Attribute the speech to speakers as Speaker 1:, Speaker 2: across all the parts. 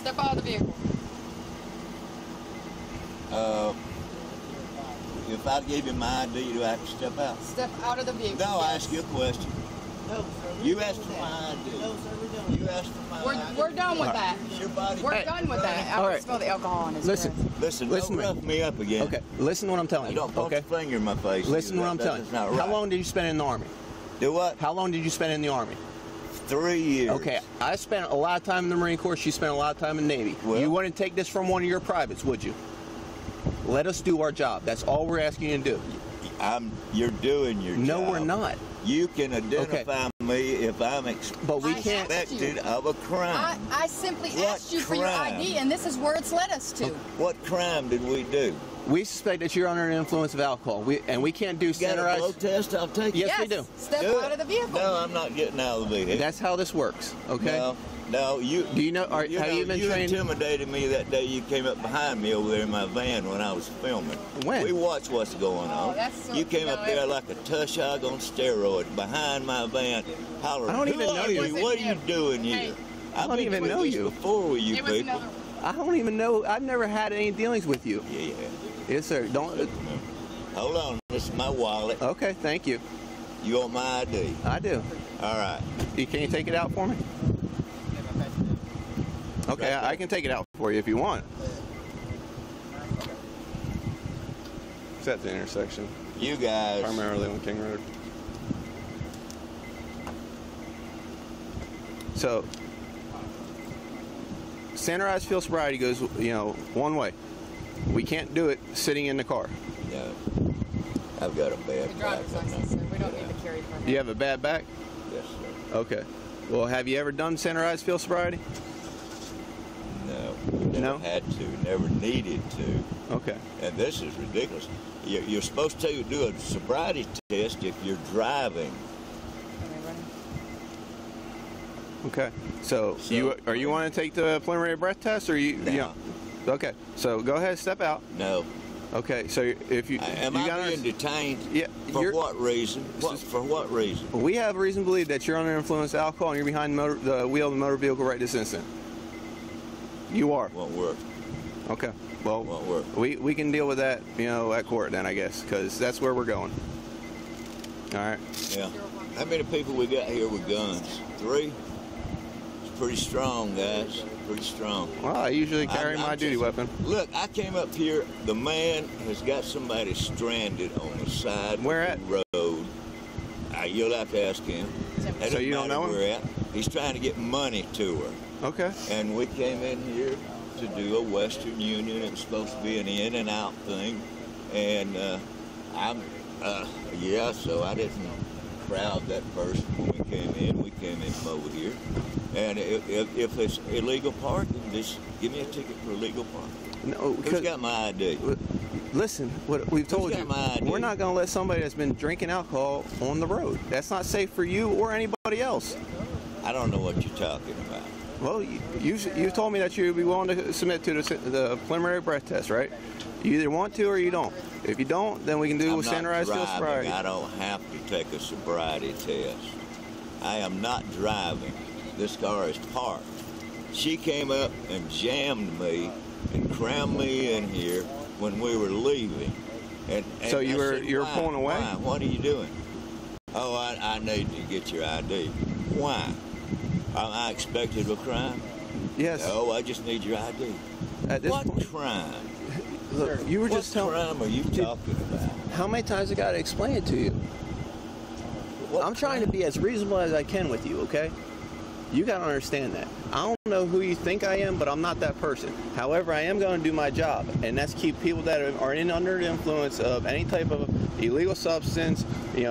Speaker 1: Step out of the vehicle.
Speaker 2: If I give you my ID, do I have to step out?
Speaker 1: Step out of the vehicle.
Speaker 2: No, I ask you a question.
Speaker 3: No, sir.
Speaker 2: You asked for my ID.
Speaker 3: No, sir, we don't.
Speaker 2: You asked for my ID.
Speaker 1: We're done with that.
Speaker 2: It's your body.
Speaker 1: We're done with that. I
Speaker 4: All
Speaker 1: can
Speaker 4: right.
Speaker 1: smell the alcohol on his
Speaker 4: Listen.
Speaker 1: breath.
Speaker 2: Listen,
Speaker 4: Listen
Speaker 2: don't
Speaker 4: to me.
Speaker 2: rough me up again.
Speaker 4: Okay, listen to what I'm telling you.
Speaker 2: Don't point
Speaker 4: Okay,
Speaker 2: your finger in my face.
Speaker 4: listen to what I'm
Speaker 2: That-
Speaker 4: telling you.
Speaker 2: that's not right.
Speaker 4: How long did you spend in the Army?
Speaker 2: Do what?
Speaker 4: How long did you spend in the Army?
Speaker 2: 3 years.
Speaker 4: Okay, I spent a lot of time in the Marine Corps. She spent a lot of time in the Navy.
Speaker 2: Well-
Speaker 4: You wouldn't take this from one of your privates, would you? Let us do our job. That's all we're asking you to do.
Speaker 2: You're doing your job.
Speaker 4: No, we're not.
Speaker 2: You can identify me if I'm
Speaker 4: But we
Speaker 1: I
Speaker 4: can't.
Speaker 1: asked
Speaker 2: suspected of a crime.
Speaker 1: I simply
Speaker 2: What
Speaker 1: asked you for your
Speaker 2: crime?
Speaker 1: ID, and this is where it's led us to.
Speaker 2: What crime did we do?
Speaker 4: We suspect that you're under the influence of alcohol. We can't do
Speaker 2: Got a blood
Speaker 4: standardized.
Speaker 2: test? I'll take it.
Speaker 4: Yes, we do.
Speaker 1: Step
Speaker 2: Do
Speaker 1: out
Speaker 2: it.
Speaker 1: of the vehicle.
Speaker 2: No, I'm not getting out of the vehicle.
Speaker 4: That's how this works. Okay.
Speaker 2: No, you.
Speaker 4: Do you know? Have you been trained?
Speaker 2: You intimidated me that day. You came up behind me over there in my van when I was filming.
Speaker 4: When?
Speaker 2: We watched what's going on.
Speaker 1: Oh, that's so-
Speaker 2: you came up
Speaker 1: no,
Speaker 2: there
Speaker 1: it-
Speaker 2: like a tush hog on steroids behind my van, hollering.
Speaker 4: I don't
Speaker 2: "Who
Speaker 4: even know
Speaker 2: are
Speaker 4: you."
Speaker 2: you? What are you
Speaker 1: It wasn't
Speaker 2: doing
Speaker 1: him.
Speaker 2: here?
Speaker 1: Hey.
Speaker 2: I've
Speaker 4: don't
Speaker 2: been
Speaker 4: even
Speaker 2: through
Speaker 4: know
Speaker 2: this
Speaker 4: you.
Speaker 2: before with you
Speaker 1: It was
Speaker 2: people.
Speaker 1: another.
Speaker 4: I don't even know. I've never had any dealings with you.
Speaker 2: Yeah.
Speaker 4: Yes, sir. Don't.
Speaker 2: Hold on. This is my wallet.
Speaker 4: Okay. Thank you.
Speaker 2: You want my ID?
Speaker 4: I do.
Speaker 2: All right.
Speaker 4: Can you take it out for me? Okay, I can take it out for you if you want. It's at the intersection,
Speaker 2: You guys.
Speaker 4: primarily on King Road. So, standardized field sobriety goes, one way. We can't do it sitting in the car.
Speaker 2: No. I've got a bad
Speaker 1: The driver's
Speaker 2: back.
Speaker 1: license, sir. We don't need to carry permit.
Speaker 4: You have a bad back?
Speaker 2: Yes, sir.
Speaker 4: Okay. Well, have you ever done standardized field sobriety?
Speaker 2: No. Never
Speaker 4: No?
Speaker 2: had to. Never needed to.
Speaker 4: Okay.
Speaker 2: And this is ridiculous. You're supposed to do a sobriety test if you're driving.
Speaker 4: Okay. So you want to take the preliminary breath test, or you?
Speaker 2: No.
Speaker 4: Okay. So go ahead, step out.
Speaker 2: No.
Speaker 4: Okay. So if you
Speaker 2: Am
Speaker 4: you
Speaker 2: I
Speaker 4: gotta
Speaker 2: being detained?
Speaker 4: Yeah,
Speaker 2: For
Speaker 4: you're-
Speaker 2: what reason? For what reason?
Speaker 4: we have reason to believe that you're under the influence of alcohol and you're behind the wheel of the motor vehicle right this instant. You are.
Speaker 2: Won't work.
Speaker 4: Okay. Well,
Speaker 2: Won't work.
Speaker 4: we can deal with that, at court then, I guess, because that's where we're going. All right.
Speaker 2: Yeah. How many people we got here with guns? 3? It's pretty strong, guys. Pretty strong.
Speaker 4: Well, I usually carry
Speaker 2: I'm
Speaker 4: my duty
Speaker 2: just-
Speaker 4: weapon.
Speaker 2: Look, I came up here. The man has got somebody stranded on the side
Speaker 4: Where
Speaker 2: of
Speaker 4: at?
Speaker 2: the road. You'll have to ask him. That
Speaker 4: So
Speaker 2: doesn't
Speaker 4: you don't
Speaker 2: matter
Speaker 4: know him?
Speaker 2: where at. He's trying to get money to her.
Speaker 4: Okay.
Speaker 2: And we came in here to do a Western Union. It was supposed to be an in and out thing. And so I didn't crowd that person when we came in. We came in from over here. And if it's illegal parking, just give me a ticket for illegal parking.
Speaker 4: No,
Speaker 2: Who's got my ID?
Speaker 4: listen, what we've told
Speaker 2: got
Speaker 4: you,
Speaker 2: my ID?
Speaker 4: we're not going to let somebody that's been drinking alcohol on the road. That's not safe for you or anybody else.
Speaker 2: I don't know what you're talking about.
Speaker 4: Well, you told me that you'd be willing to submit to the preliminary breath test, right? You either want to or you don't. If you don't, then we can do
Speaker 2: I'm
Speaker 4: a standardized
Speaker 2: not
Speaker 4: field
Speaker 2: driving.
Speaker 4: sobriety.
Speaker 2: I don't have to take a sobriety test. I am not driving. This car is parked. She came up and jammed me and crammed me in here when we were leaving. And
Speaker 4: So
Speaker 2: I
Speaker 4: you were
Speaker 2: said,
Speaker 4: you were
Speaker 2: "Why?
Speaker 4: pulling away?
Speaker 2: Why? What are you doing? Oh, I need to get your ID. Why? Am I expected of a crime?
Speaker 4: Yes.
Speaker 2: No, I just need your ID.
Speaker 4: At this
Speaker 2: What
Speaker 4: point,
Speaker 2: crime?
Speaker 4: look, you were
Speaker 2: What
Speaker 4: just telling.
Speaker 2: crime are you talking about?
Speaker 4: How many times I got to explain it to you?
Speaker 2: What
Speaker 4: I'm trying to be as reasonable as I can with you, okay? You got to understand that. I don't know who you think I am, but I'm not that person. However, I am going to do my job, and that's keep people that are under the influence of any type of illegal substance,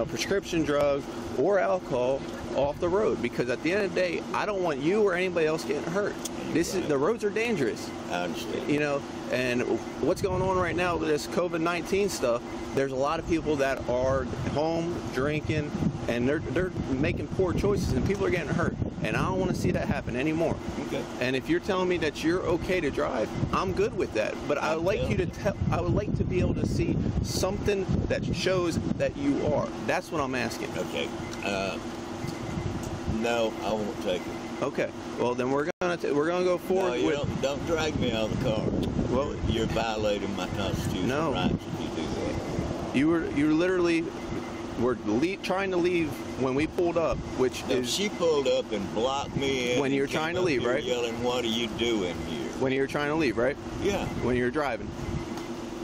Speaker 4: prescription drug or alcohol off the road. Because at the end of the day, I don't want you or anybody else getting hurt. The roads are dangerous.
Speaker 2: I understand.
Speaker 4: And what's going on right now with this COVID-19 stuff, there's a lot of people that are home drinking and they're making poor choices and people are getting hurt. And I don't want to see that happen anymore.
Speaker 2: Okay.
Speaker 4: And if you're telling me that you're okay to drive, I'm good with that. But I would like you to I would like to be able to see something that shows that you are. That's what I'm asking.
Speaker 2: Okay. No, I won't take it.
Speaker 4: Okay. Well, then we're gonna go forward
Speaker 2: No, you
Speaker 4: with.
Speaker 2: don't drag me out of the car.
Speaker 4: Well,
Speaker 2: You're violating my constitutional
Speaker 4: No.
Speaker 2: rights if you do that.
Speaker 4: you literally were trying to leave when we pulled up, which
Speaker 2: No,
Speaker 4: is
Speaker 2: she pulled up and blocked me in.
Speaker 4: When you were
Speaker 2: and came
Speaker 4: trying to
Speaker 2: up
Speaker 4: leave,
Speaker 2: here
Speaker 4: right?
Speaker 2: Yelling, "What are you doing here?"
Speaker 4: when you were trying to leave, right?
Speaker 2: Yeah.
Speaker 4: When you were driving.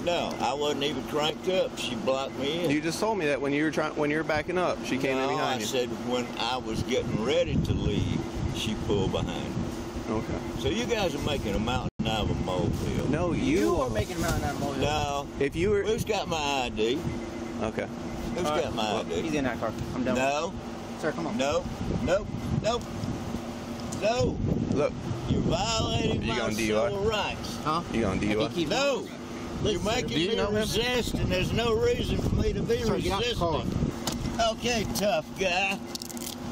Speaker 2: No, I wasn't even cranked up. She blocked me in.
Speaker 4: You just told me that when you were backing up, she came in
Speaker 2: No,
Speaker 4: behind
Speaker 2: I
Speaker 4: you.
Speaker 2: said when I was getting ready to leave, she pulled behind me.
Speaker 4: Okay.
Speaker 2: So you guys are making a mountain out of a molehill.
Speaker 4: No,
Speaker 3: You are making a mountain out of molehill.
Speaker 2: No.
Speaker 4: If you were
Speaker 2: Who's got my ID?
Speaker 4: okay.
Speaker 2: Who's
Speaker 3: All right,
Speaker 2: got my
Speaker 3: well,
Speaker 2: ID?
Speaker 3: He's in that car. I'm done.
Speaker 2: No.
Speaker 3: Sir, come on.
Speaker 2: No. Nope. Nope. No.
Speaker 4: Look,
Speaker 2: You're violating
Speaker 4: You
Speaker 2: my
Speaker 4: gonna DUI?
Speaker 2: civil rights.
Speaker 3: Huh?
Speaker 4: you gonna
Speaker 3: He
Speaker 4: DUI?
Speaker 3: keeps
Speaker 2: No. You're making
Speaker 4: Do you
Speaker 2: me
Speaker 4: know him?
Speaker 2: resist, and there's no reason for me to be
Speaker 3: Sir, get out the car.
Speaker 2: resisting. Okay, tough guy.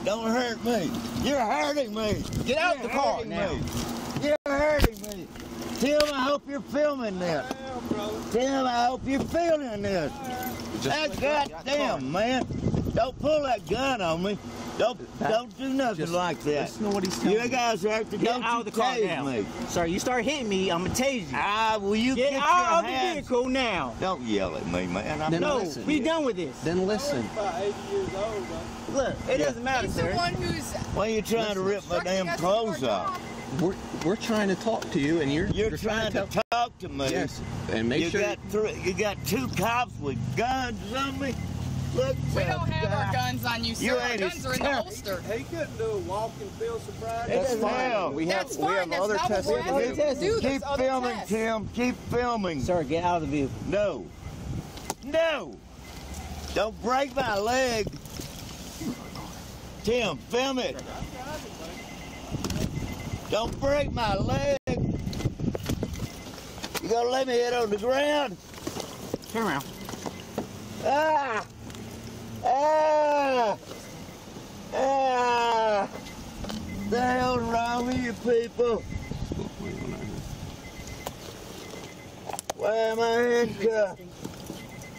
Speaker 2: Don't hurt me. You're hurting me.
Speaker 3: Get out
Speaker 2: You're
Speaker 3: the car
Speaker 2: hurting
Speaker 3: now.
Speaker 2: me. You're hurting me. Tim, I hope you're filming this. Tim, I hope you're filming this.
Speaker 4: Just
Speaker 2: Goddamn, man. Don't pull that gun on me. Don't do nothing like that.
Speaker 3: Listen to what he's telling
Speaker 2: You
Speaker 3: you.
Speaker 2: guys have to
Speaker 3: Get
Speaker 2: don't
Speaker 3: out
Speaker 2: you
Speaker 3: of the car
Speaker 2: tase
Speaker 3: now.
Speaker 2: me.
Speaker 3: Sir, you start hitting me, I'm going to tase you.
Speaker 2: Will you
Speaker 3: Get
Speaker 2: get
Speaker 3: out
Speaker 2: your
Speaker 3: of the
Speaker 2: hands?
Speaker 3: vehicle now.
Speaker 2: Don't yell at me, man. I'm
Speaker 4: Then
Speaker 3: No,
Speaker 4: listen.
Speaker 3: we done with this.
Speaker 4: Then listen.
Speaker 3: Look, it doesn't matter,
Speaker 1: He's the
Speaker 3: sir.
Speaker 1: one who's
Speaker 2: Why are you trying to rip my damn clothes off?
Speaker 4: We're trying to talk to you, and
Speaker 2: You're trying to talk to me.
Speaker 4: Yes, and make
Speaker 2: you
Speaker 4: sure.
Speaker 2: you got two cops with guns on me. Look,
Speaker 1: We
Speaker 2: tough
Speaker 1: don't have
Speaker 2: guy.
Speaker 1: our guns on you,
Speaker 2: You
Speaker 1: sir. Our
Speaker 2: ain't
Speaker 1: guns are in the
Speaker 2: tough.
Speaker 1: holster.
Speaker 5: He couldn't do a walk and feel sobriety.
Speaker 2: That's
Speaker 4: That's fine.
Speaker 2: fine.
Speaker 4: We have
Speaker 1: That's fine. That's
Speaker 4: other
Speaker 1: not what
Speaker 4: tests
Speaker 1: we're
Speaker 4: we can
Speaker 1: asking
Speaker 4: do.
Speaker 1: you to do.
Speaker 2: Keep
Speaker 1: There's other
Speaker 2: filming,
Speaker 1: tests.
Speaker 2: Tim. Keep filming.
Speaker 3: Sir, get out of the vehicle.
Speaker 2: No. No. Don't break my leg. Tim, film it. Don't break my leg. You gonna let me hit on the ground?
Speaker 3: Turn around.
Speaker 2: Ah! Ah! Ah! The hell's wrong with you people? Why am I handcuffed?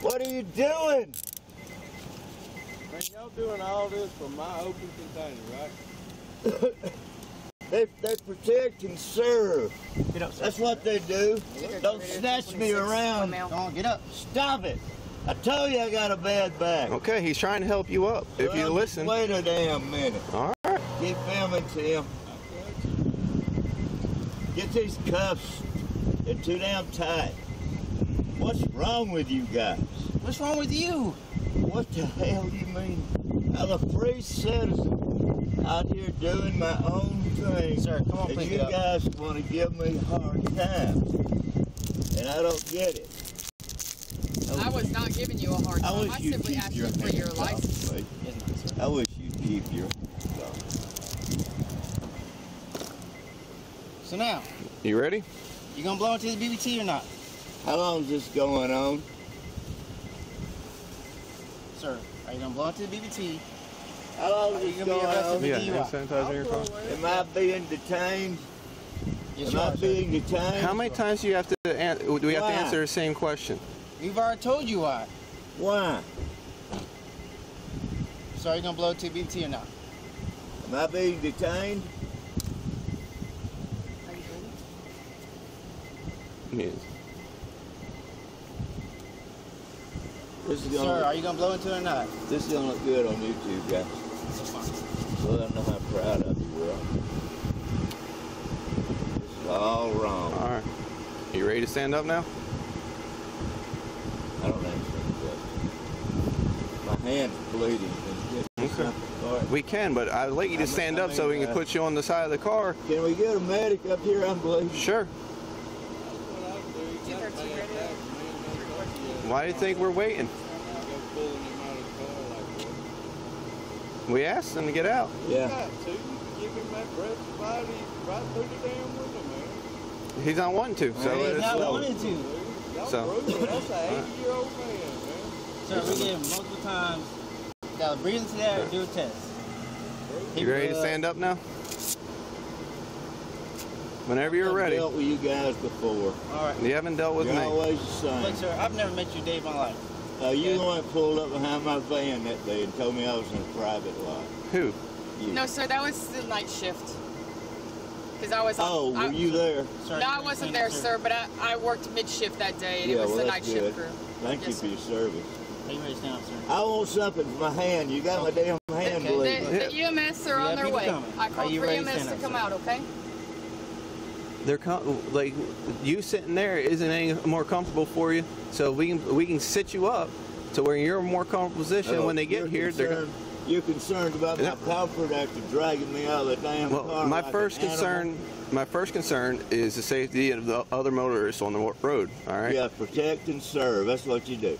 Speaker 2: What are you doing?
Speaker 5: Man, y'all doing all this from my open container, right?
Speaker 2: They protect and serve.
Speaker 3: Get up, sir.
Speaker 2: That's what they do. Don't snatch me around.
Speaker 3: Go on, get up.
Speaker 2: Stop it. I told you I got a bad back.
Speaker 4: Okay, he's trying to help you up. If you
Speaker 2: Well,
Speaker 4: listen.
Speaker 2: Wait a damn minute.
Speaker 4: All right.
Speaker 2: Keep filming, Tim. Get these cuffs. They're too damn tight. What's wrong with you guys?
Speaker 3: What's wrong with you?
Speaker 2: What the hell do you mean? I'm a free citizen out here doing my own thing.
Speaker 3: Sir, come on,
Speaker 2: and
Speaker 3: please
Speaker 2: you
Speaker 3: get up.
Speaker 2: guys want to give me a hard time. And I don't get it.
Speaker 1: I was not giving you a hard
Speaker 2: I
Speaker 1: time.
Speaker 2: wish
Speaker 1: I
Speaker 2: you'd
Speaker 1: simply
Speaker 2: keep
Speaker 1: asked
Speaker 2: your
Speaker 1: you for your
Speaker 2: hands off
Speaker 1: license.
Speaker 2: me.
Speaker 3: Yes, ma'am, sir.
Speaker 2: I wish you'd keep your hands off.
Speaker 3: So now,
Speaker 4: You ready?
Speaker 3: you going to blow into the BBT or not?
Speaker 2: How long is this going on?
Speaker 3: Sir, are you going to blow into the BBT?
Speaker 2: How long
Speaker 3: Are
Speaker 2: is
Speaker 3: you
Speaker 2: this
Speaker 3: gonna be
Speaker 2: going
Speaker 3: arrested
Speaker 2: on?
Speaker 3: for
Speaker 4: Yeah.
Speaker 3: DUI?
Speaker 4: Hand sanitizer in your car.
Speaker 2: Am I being detained?
Speaker 3: Yes,
Speaker 2: Am
Speaker 3: you
Speaker 2: I
Speaker 3: are, sir.
Speaker 2: being detained?
Speaker 4: How many times do you have to do we have to
Speaker 2: Why?
Speaker 4: answer the same question?
Speaker 3: We've already told you why.
Speaker 2: Why?
Speaker 3: So are you going to blow into the BBT or not?
Speaker 2: Am I being detained?
Speaker 4: Yes.
Speaker 2: This is
Speaker 3: Sir,
Speaker 2: gonna,
Speaker 3: are you going to blow into it or not?
Speaker 2: this is gonna look good on YouTube, guys. So I know how proud of you are. This is all wrong.
Speaker 4: All right. You ready to stand up now?
Speaker 2: I don't answer the question. My hand's bleeding. Can you get me
Speaker 4: Okay.
Speaker 2: something? All right.
Speaker 4: We can, but I'd like you to stand up so we can put you on the side of the car.
Speaker 2: Can we get a medic up here? I'm bleeding.
Speaker 4: Sure.
Speaker 5: What I do, you got a bad back, man, that's what you
Speaker 4: Why do you think we're waiting?
Speaker 5: go pulling him out of the car like that.
Speaker 4: We asked him to get out.
Speaker 5: You
Speaker 2: Yeah.
Speaker 5: got to give him that breath sobriety right through the damn window, man.
Speaker 4: He's not wanting to, so
Speaker 2: Man,
Speaker 3: He's
Speaker 4: it's
Speaker 3: not
Speaker 2: so-
Speaker 3: wanting to.
Speaker 5: Y'all
Speaker 4: So-
Speaker 5: brutal. That's an 80-year-old man, man.
Speaker 3: Sir, we gave him multiple times. Got to breathe into that or do a test.
Speaker 4: You ready to stand up now? Whenever you're
Speaker 2: I've
Speaker 4: ready.
Speaker 2: dealt with you guys before.
Speaker 3: All right.
Speaker 4: You haven't dealt with
Speaker 2: You're
Speaker 4: me.
Speaker 2: always the
Speaker 3: Look,
Speaker 2: same.
Speaker 3: sir, I've never met you a day of my life.
Speaker 2: You the one that pulled up behind my van that day and told me I was in a private lot.
Speaker 4: Who?
Speaker 2: You.
Speaker 1: No, sir, that was the night shift. Because I was on.
Speaker 2: Oh, were you there?
Speaker 3: Sir,
Speaker 1: No, I wasn't there, sir, but I worked mid-shift that day, and it was the night shift crew.
Speaker 2: Thank you
Speaker 1: Yes,
Speaker 2: for
Speaker 1: sir.
Speaker 2: your service.
Speaker 3: Are you ready to stand up, sir?
Speaker 2: I want something for my hand. You got my damn hand,
Speaker 3: Okay.
Speaker 2: believe me.
Speaker 1: The EMS are on their
Speaker 3: people
Speaker 1: way.
Speaker 3: coming.
Speaker 1: I
Speaker 3: Are
Speaker 1: called
Speaker 3: you
Speaker 1: for
Speaker 3: ready to
Speaker 1: EMS
Speaker 3: stand
Speaker 1: to
Speaker 3: up,
Speaker 1: come
Speaker 3: sir?
Speaker 1: out, okay?
Speaker 4: They're like you sitting there isn't any more comfortable for you. So we can sit you up to where you're in a more comfortable position. When they get here,
Speaker 2: You're concerned about my comfort after dragging me out of the damn car.
Speaker 4: well, my
Speaker 2: like
Speaker 4: first
Speaker 2: an animal?
Speaker 4: concern is the safety of the other motorists on the road. All right.
Speaker 2: Yeah, protect and serve. That's what you do.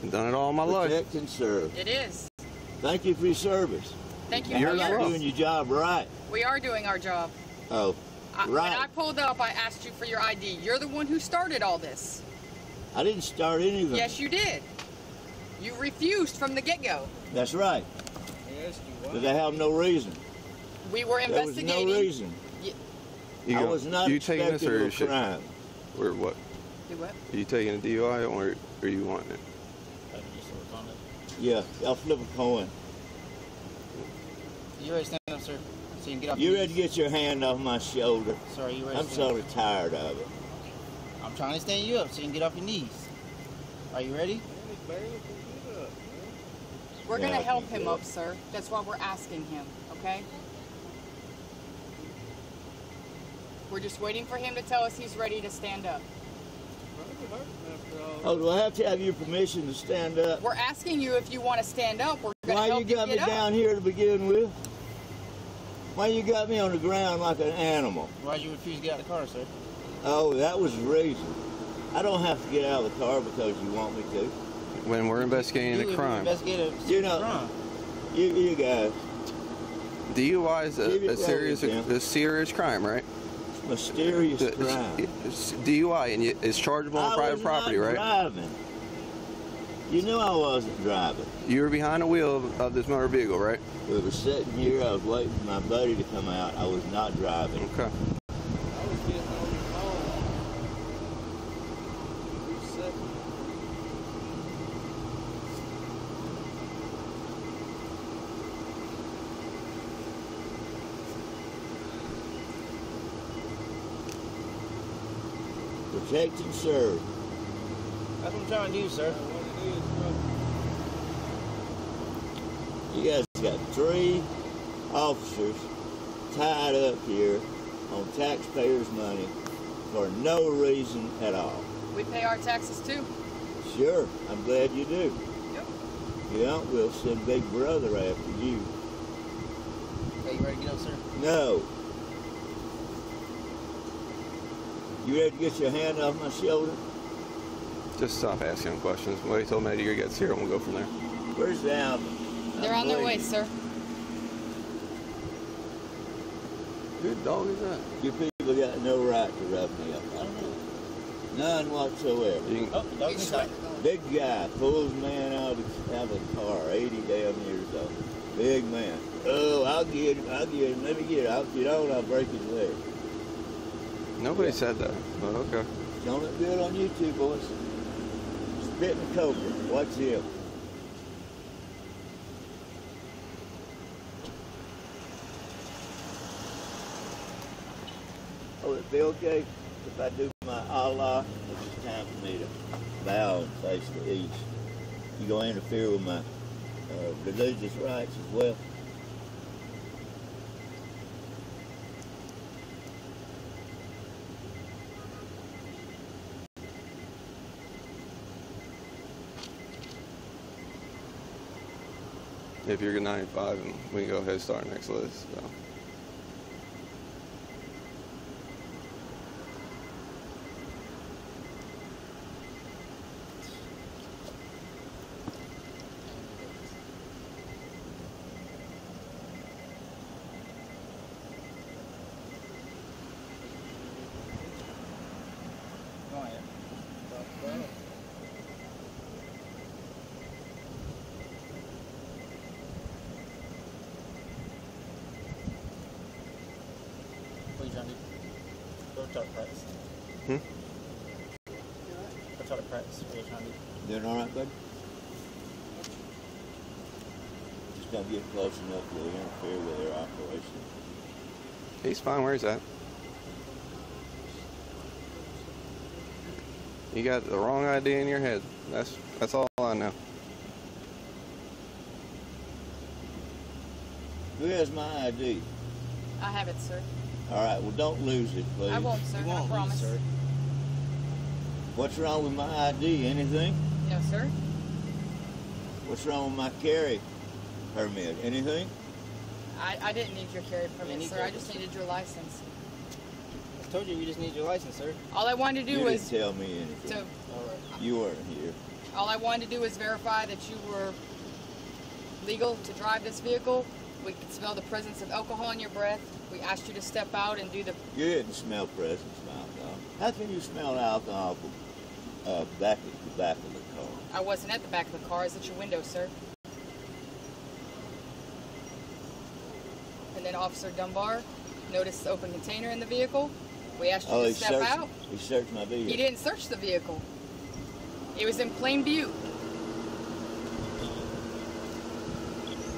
Speaker 4: I've done it all my life.
Speaker 2: Protect and serve.
Speaker 1: It is.
Speaker 2: Thank you for your service.
Speaker 1: Thank you
Speaker 4: You're
Speaker 1: for
Speaker 2: You're
Speaker 1: yours.
Speaker 2: doing your job right.
Speaker 1: We are doing our job.
Speaker 2: Oh,
Speaker 1: When
Speaker 2: right.
Speaker 1: I pulled up, I asked you for your ID. You're the one who started all this.
Speaker 2: I didn't start anything.
Speaker 1: Yes, you did. You refused from the get-go.
Speaker 2: That's right.
Speaker 5: Yes, you
Speaker 2: Because I have no reason.
Speaker 1: We were
Speaker 2: There was
Speaker 1: investigating.
Speaker 2: no reason. I was not
Speaker 4: you taking this
Speaker 2: expecting
Speaker 4: or
Speaker 2: a
Speaker 4: shit?
Speaker 2: crime.
Speaker 4: Or what?
Speaker 1: Do what?
Speaker 4: Are you taking a DUI or are you wanting it?
Speaker 2: Yeah, I'll flip a coin.
Speaker 3: You ready to stand up, sir? So you can get off
Speaker 2: You
Speaker 3: your
Speaker 2: ready to
Speaker 3: knees.
Speaker 2: get your hand off my shoulder?
Speaker 3: Sir, are you ready
Speaker 2: I'm
Speaker 3: to stand
Speaker 2: sort of tired of it.
Speaker 3: up? I'm trying to stand you up so you can get off your knees. Are you ready?
Speaker 1: We're
Speaker 2: Yeah,
Speaker 1: going to
Speaker 2: I
Speaker 1: help
Speaker 2: think
Speaker 1: him
Speaker 2: so.
Speaker 1: up, sir. That's why we're asking him, okay? We're just waiting for him to tell us he's ready to stand up.
Speaker 2: Oh, do I have to have your permission to stand up?
Speaker 1: We're asking you if you want to stand up. We're going to
Speaker 2: Why
Speaker 1: help
Speaker 2: you got me
Speaker 1: get up.
Speaker 2: down here to begin with? Why you got me on the ground like an animal?
Speaker 3: Why'd you refuse to get out of the car, sir?
Speaker 2: Oh, that was the reason. I don't have to get out of the car because you want me to.
Speaker 4: When we're investigating
Speaker 3: You
Speaker 4: a crime,
Speaker 3: investigate a
Speaker 2: You know-
Speaker 3: crime.
Speaker 2: You guys,
Speaker 4: DUI is
Speaker 2: Leave it
Speaker 4: a serious crime, right?
Speaker 2: mysterious crime.
Speaker 4: It's DUI and it's chargeable on
Speaker 2: I
Speaker 4: private
Speaker 2: was
Speaker 4: property,
Speaker 2: not
Speaker 4: right?
Speaker 2: driving. You knew I wasn't driving.
Speaker 4: You were behind the wheel of this motor vehicle, right?
Speaker 2: We were sitting here. I was waiting for my buddy to come out. I was not driving.
Speaker 4: Okay.
Speaker 5: I was getting on your phone. You said
Speaker 2: Protect and serve.
Speaker 3: That's what I'm trying to do, sir.
Speaker 5: what it is, brother.
Speaker 2: You guys got 3 officers tied up here on taxpayers' money for no reason at all.
Speaker 1: We pay our taxes too.
Speaker 2: Sure, I'm glad you do.
Speaker 1: Yep.
Speaker 2: You don't, we'll send Big Brother after you.
Speaker 3: Okay, you ready to get up, sir?
Speaker 2: No. You ready to get your hand off my shoulder?
Speaker 4: Just stop asking him questions. Wait till Medgar gets here and we'll go from there.
Speaker 2: Where's the album?
Speaker 1: They're on their way, sir.
Speaker 4: Good dog is that?
Speaker 2: You people got no right to rough me up. I don't know. None whatsoever.
Speaker 4: You can,
Speaker 3: Oh, dog's inside.
Speaker 2: Big guy pulls man out of the car, 80 damn years old. Big man. Oh, I'll get him. Let me get it. I'll get on, I'll break his leg.
Speaker 4: nobody said that, but okay.
Speaker 2: Don't look good on YouTube, boys. Spitting a cobra. Watch him. Oh, it'd be okay if I do my Allah. It's time for me to bow and face the east. You gonna interfere with my religious rights as well?
Speaker 4: If you're good 95, and we can go ahead and start next list. So.
Speaker 3: Go ahead. What are you trying to do? Go talk to Pratz.
Speaker 4: Hmm?
Speaker 3: Go talk to Pratz. What are you trying to do?
Speaker 2: Doing all right, bud? Just don't get close enough to interfere with their operation.
Speaker 4: He's fine where he's at. You got the wrong idea in your head. That's all I know.
Speaker 2: Who has my ID?
Speaker 1: I have it, sir.
Speaker 2: All right, well, don't lose it, please.
Speaker 1: I won't, sir. I promise.
Speaker 3: Sir.
Speaker 2: What's wrong with my ID? Anything?
Speaker 1: No, sir.
Speaker 2: What's wrong with my carry permit? Anything?
Speaker 1: I didn't need your carry permit, sir. I just needed your license.
Speaker 3: I told you we just need your license, sir.
Speaker 1: All I wanted to do
Speaker 2: You
Speaker 1: was
Speaker 2: didn't tell me anything.
Speaker 3: All right.
Speaker 2: You weren't here.
Speaker 1: all I wanted to do was verify that you were legal to drive this vehicle. We could smell the presence of alcohol in your breath. We asked you to step out and do the...
Speaker 2: You didn't smell presence of alcohol. How can you smell alcohol from back at the back of the car?
Speaker 1: I wasn't at the back of the car. I was at your window, sir. And then Officer Dunbar noticed the open container in the vehicle. We asked you to step out.
Speaker 2: He searched my vehicle.
Speaker 1: He didn't search the vehicle. It was in plain view.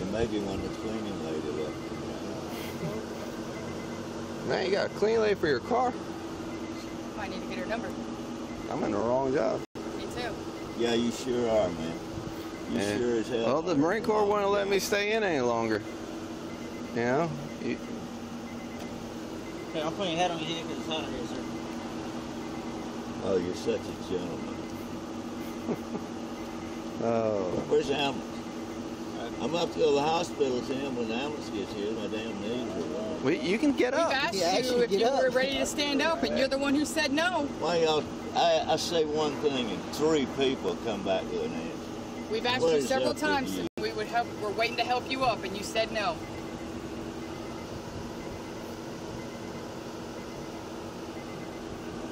Speaker 2: And maybe when the cleaning lady left.
Speaker 4: Man, you got a clean lady for your car?
Speaker 1: I need to get her number.
Speaker 4: I'm in the wrong job.
Speaker 1: Me too.
Speaker 2: Yeah, you sure are, man. You sure as hell.
Speaker 4: Well, the Marine Corps wouldn't let me stay in any longer. You know?
Speaker 3: Okay, I'm putting your hat on your head because it's hot in here, sir.
Speaker 2: Oh, you're such a gentleman.
Speaker 4: Oh.
Speaker 2: Where's the ambulance? I'm up to the hospital, Tim, when the ambulance gets here. My damn knees are wrong.
Speaker 4: Well, you can get up.
Speaker 1: We've asked you if you were ready to stand up, and you're the one who said no.
Speaker 2: Why y'all? I say one thing, and 3 people come back with an answer.
Speaker 1: We've asked
Speaker 2: What
Speaker 1: you
Speaker 2: is
Speaker 1: several
Speaker 2: up with
Speaker 1: times,
Speaker 2: you?
Speaker 1: and we would help. We're waiting to help you up, and you said no.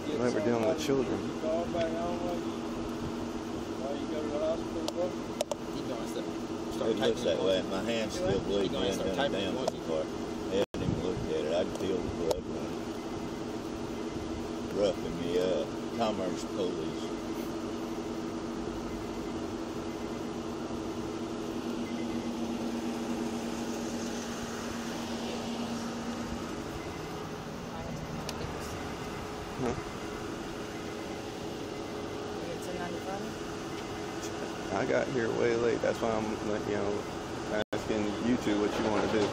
Speaker 4: Tonight we're dealing with children.
Speaker 5: You call back home while you go to the hospital, bro?
Speaker 3: Keep going, sir.
Speaker 2: It looks that way. My hand's still bleeding.
Speaker 3: Keep going,
Speaker 2: Down
Speaker 3: start
Speaker 2: the
Speaker 3: typing
Speaker 2: damn
Speaker 3: if you
Speaker 2: part. I hadn't even looked at it. I can feel the blood running. Roughing me up. Commerce police.
Speaker 4: Huh? I got here way late. That's why I'm, you know, asking you two what you want to do.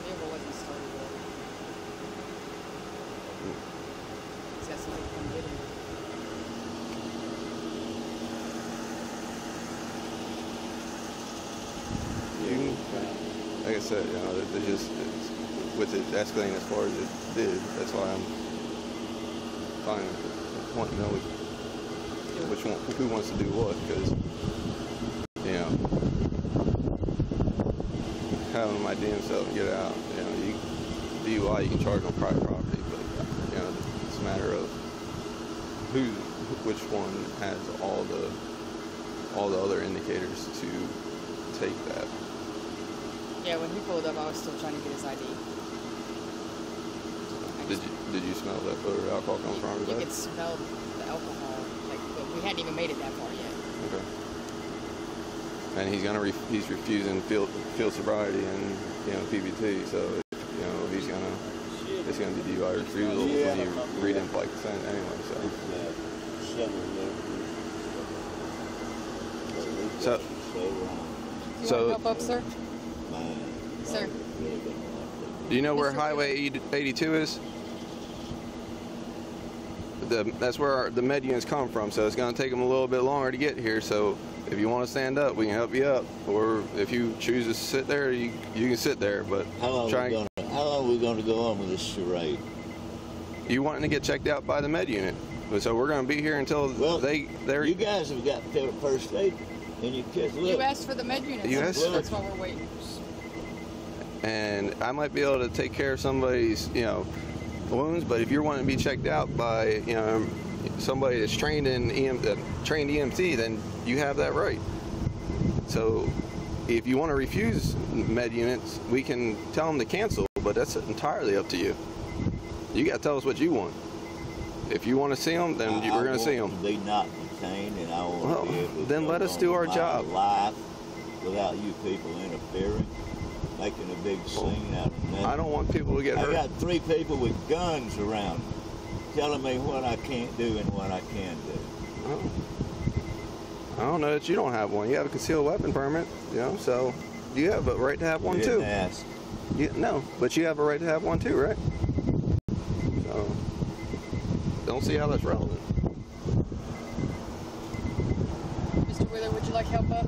Speaker 1: Vehicle wasn't started yet. He's got somebody come get him.
Speaker 4: Like I said, you know, they just with it escalating as far as it did. That's why I'm fine with it. I want to know which one, who wants to do what, because you know, having my damn self get out. You know, DUI you can charge on private property, but you know, it's a matter of which one has all the other indicators to take that.
Speaker 1: Yeah, when he pulled up, I was still trying to get his ID.
Speaker 4: Did you smell that odor of alcohol coming from
Speaker 1: You
Speaker 4: everybody?
Speaker 1: could smell the alcohol, like, but we hadn't even made it that far yet.
Speaker 4: Okay. And he's refusing field sobriety and, you know, PBT, so you know it's gonna be DUI refusal when you read him like consent anyway. So.
Speaker 1: You want help up, sir? Sir.
Speaker 4: Do you know where Highway 82 is? That's where the med units come from, so it's going to take them a little bit longer to get here. So if you want to stand up, we can help you up. Or if you choose to sit there, you can sit there. But
Speaker 2: how long are we going to go on with this charade?
Speaker 4: You wanting to get checked out by the med unit. So we're going to be here until they're...
Speaker 2: You guys have got first aid in your kids. Look.
Speaker 1: You asked for the med unit. That's why we're waiting.
Speaker 4: And I might be able to take care of somebody's, you know, wounds, but if you're wanting to be checked out by, you know, somebody that's trained in trained EMT, then you have that right. So if you want to refuse med units, we can tell them to cancel, but that's entirely up to you. You got to tell us what you want. If you want to see them, then we're going to see them.
Speaker 2: I want to be not detained, and I want to be able to
Speaker 4: then let us do our job.
Speaker 2: Life without you people interfering, making a big scene out of nothing.
Speaker 4: I don't want people to get hurt.
Speaker 2: I got 3 people with guns around me, telling me what I can't do and what I can do.
Speaker 4: Oh. I don't know that you don't have one. You have a concealed weapon permit, you know, so you have a right to have one too.
Speaker 2: Ask.
Speaker 4: No, but you have a right to have one too, right? So, don't see how that's relevant.
Speaker 1: Mr. Wither, would you like help up?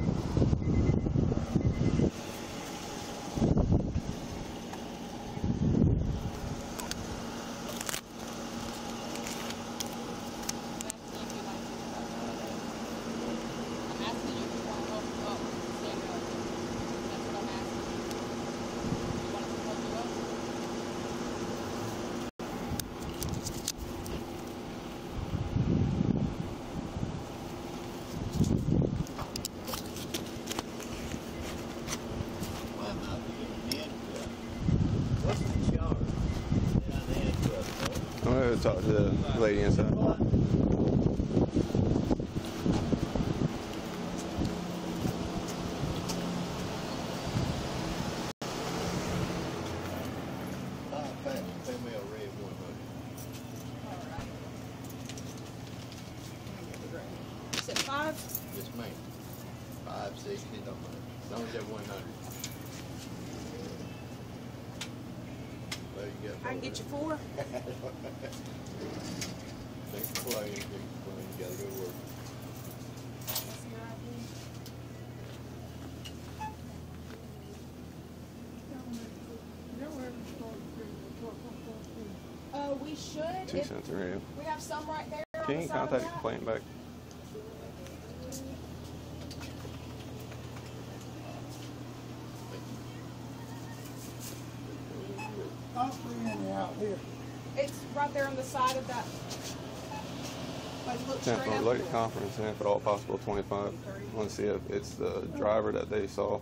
Speaker 4: I'm going to talk to the lady inside.
Speaker 1: You said 5?
Speaker 5: Yes, ma'am. 5, 6, don't matter. As long as they're 100. There you go.
Speaker 1: I can get you 4.
Speaker 5: Thanks for playing. You gotta go to work.
Speaker 1: We should.
Speaker 4: 2 cents a radio.
Speaker 1: We have some right there.
Speaker 4: Can you contact the complaint back?
Speaker 6: Out here.
Speaker 1: It's right there on the side of that. Like, look straight
Speaker 4: Sample
Speaker 1: up.
Speaker 4: related conference and if at all possible 25. I want to see if it's the driver that they saw.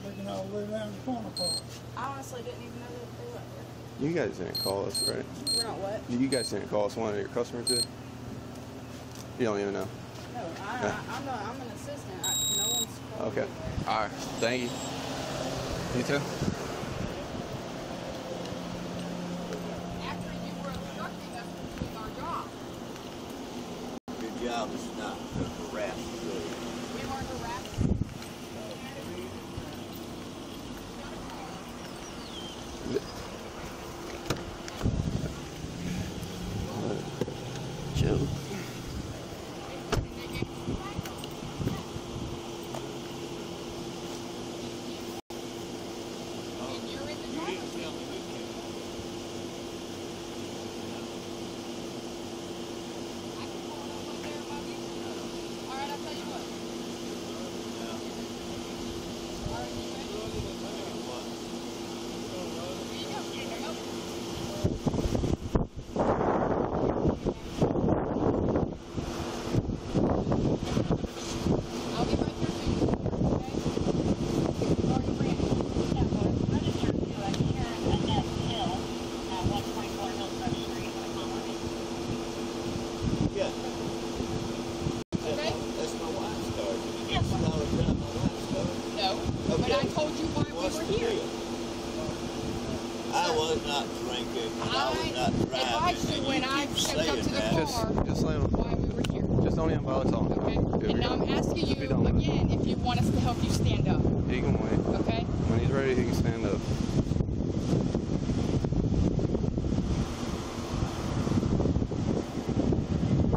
Speaker 6: Looking all the way around the corner for it.
Speaker 1: I honestly didn't even know that they were up there.
Speaker 4: You guys didn't call us, right?
Speaker 1: We're not what?
Speaker 4: You guys didn't call us. One of your customers did? You don't even know.
Speaker 1: No, I'm an assistant. No one's called
Speaker 4: Okay.
Speaker 1: me.
Speaker 4: All right. Thank you. You too?
Speaker 1: After you were obstructing us from doing our job.
Speaker 2: Your job is not to harass the
Speaker 1: We weren't harassed.
Speaker 4: Joe.
Speaker 1: And you're in the driver's seat. I can pull it over there by me. All right, I'll tell you what. All right, you ready? Here you go. I'll be right there soon, okay? Are you ready?
Speaker 2: Yeah.
Speaker 1: Okay.
Speaker 2: That's my wife's car. Yes. That's all the time my wife's car.
Speaker 1: No, but
Speaker 2: Okay.
Speaker 1: I told you why
Speaker 2: What's
Speaker 1: we
Speaker 2: the
Speaker 1: were here.
Speaker 2: deal? I was not drinking. And I was not driving.
Speaker 1: advised you
Speaker 2: and
Speaker 1: when
Speaker 2: you
Speaker 1: I
Speaker 2: keep
Speaker 1: stepped up
Speaker 2: saying
Speaker 1: to the
Speaker 2: that.
Speaker 1: car
Speaker 4: Just let him.
Speaker 1: why we were here.
Speaker 4: Just don't even bother talking.
Speaker 1: Okay?
Speaker 4: If
Speaker 1: And now I'm asking you
Speaker 4: If you don't mind.
Speaker 1: again if you want us to help you stand up.
Speaker 4: He can wait.
Speaker 1: Okay?
Speaker 4: When he's ready, he can stand up.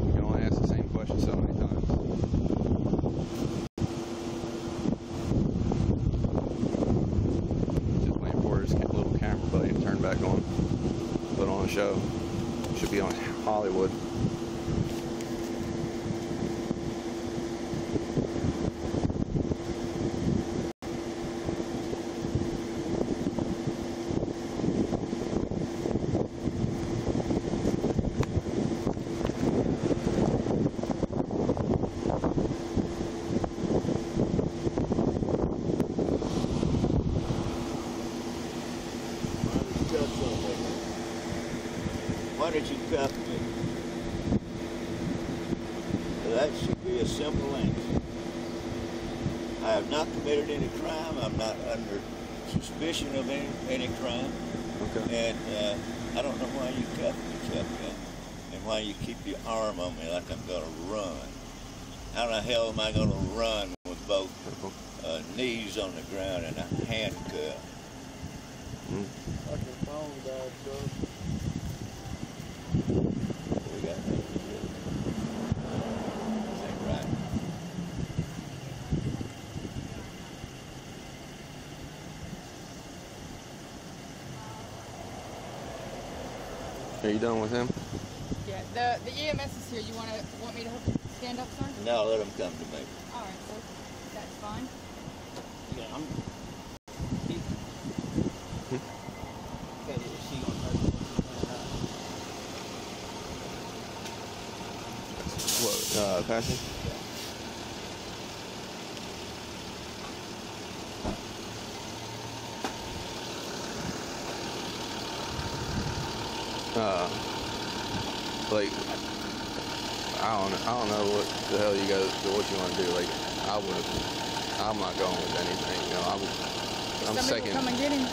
Speaker 4: You can only ask the same question so many times. Just waiting for his little camera buddy to turn back on. Put on a show. Should be on Hollywood.
Speaker 2: cuff me? Well, that should be a simple answer. I have not committed any crime. I'm not under suspicion of any crime.
Speaker 4: Okay.
Speaker 2: And I don't know why you cuff me, Chuck, and why you keep your arm on me like I'm going to run. How the hell am I going to run with both knees on the ground and a handcuff?
Speaker 5: Like your phone died, Chuck.
Speaker 2: We got that. Is that right?
Speaker 4: Are you done with him?
Speaker 1: Yeah, the EMS is here. You want me to help stand up, sir?
Speaker 2: No, let them come to me.
Speaker 1: All right, sir. That's fine.
Speaker 3: Yeah, I'm. Okay, is she gonna hurt you?
Speaker 4: What, passing? Like, I don't know what the hell you guys, what you want to do. Like, I'm not going with anything. You know, I'm
Speaker 1: If somebody
Speaker 4: second.
Speaker 1: will come and get him,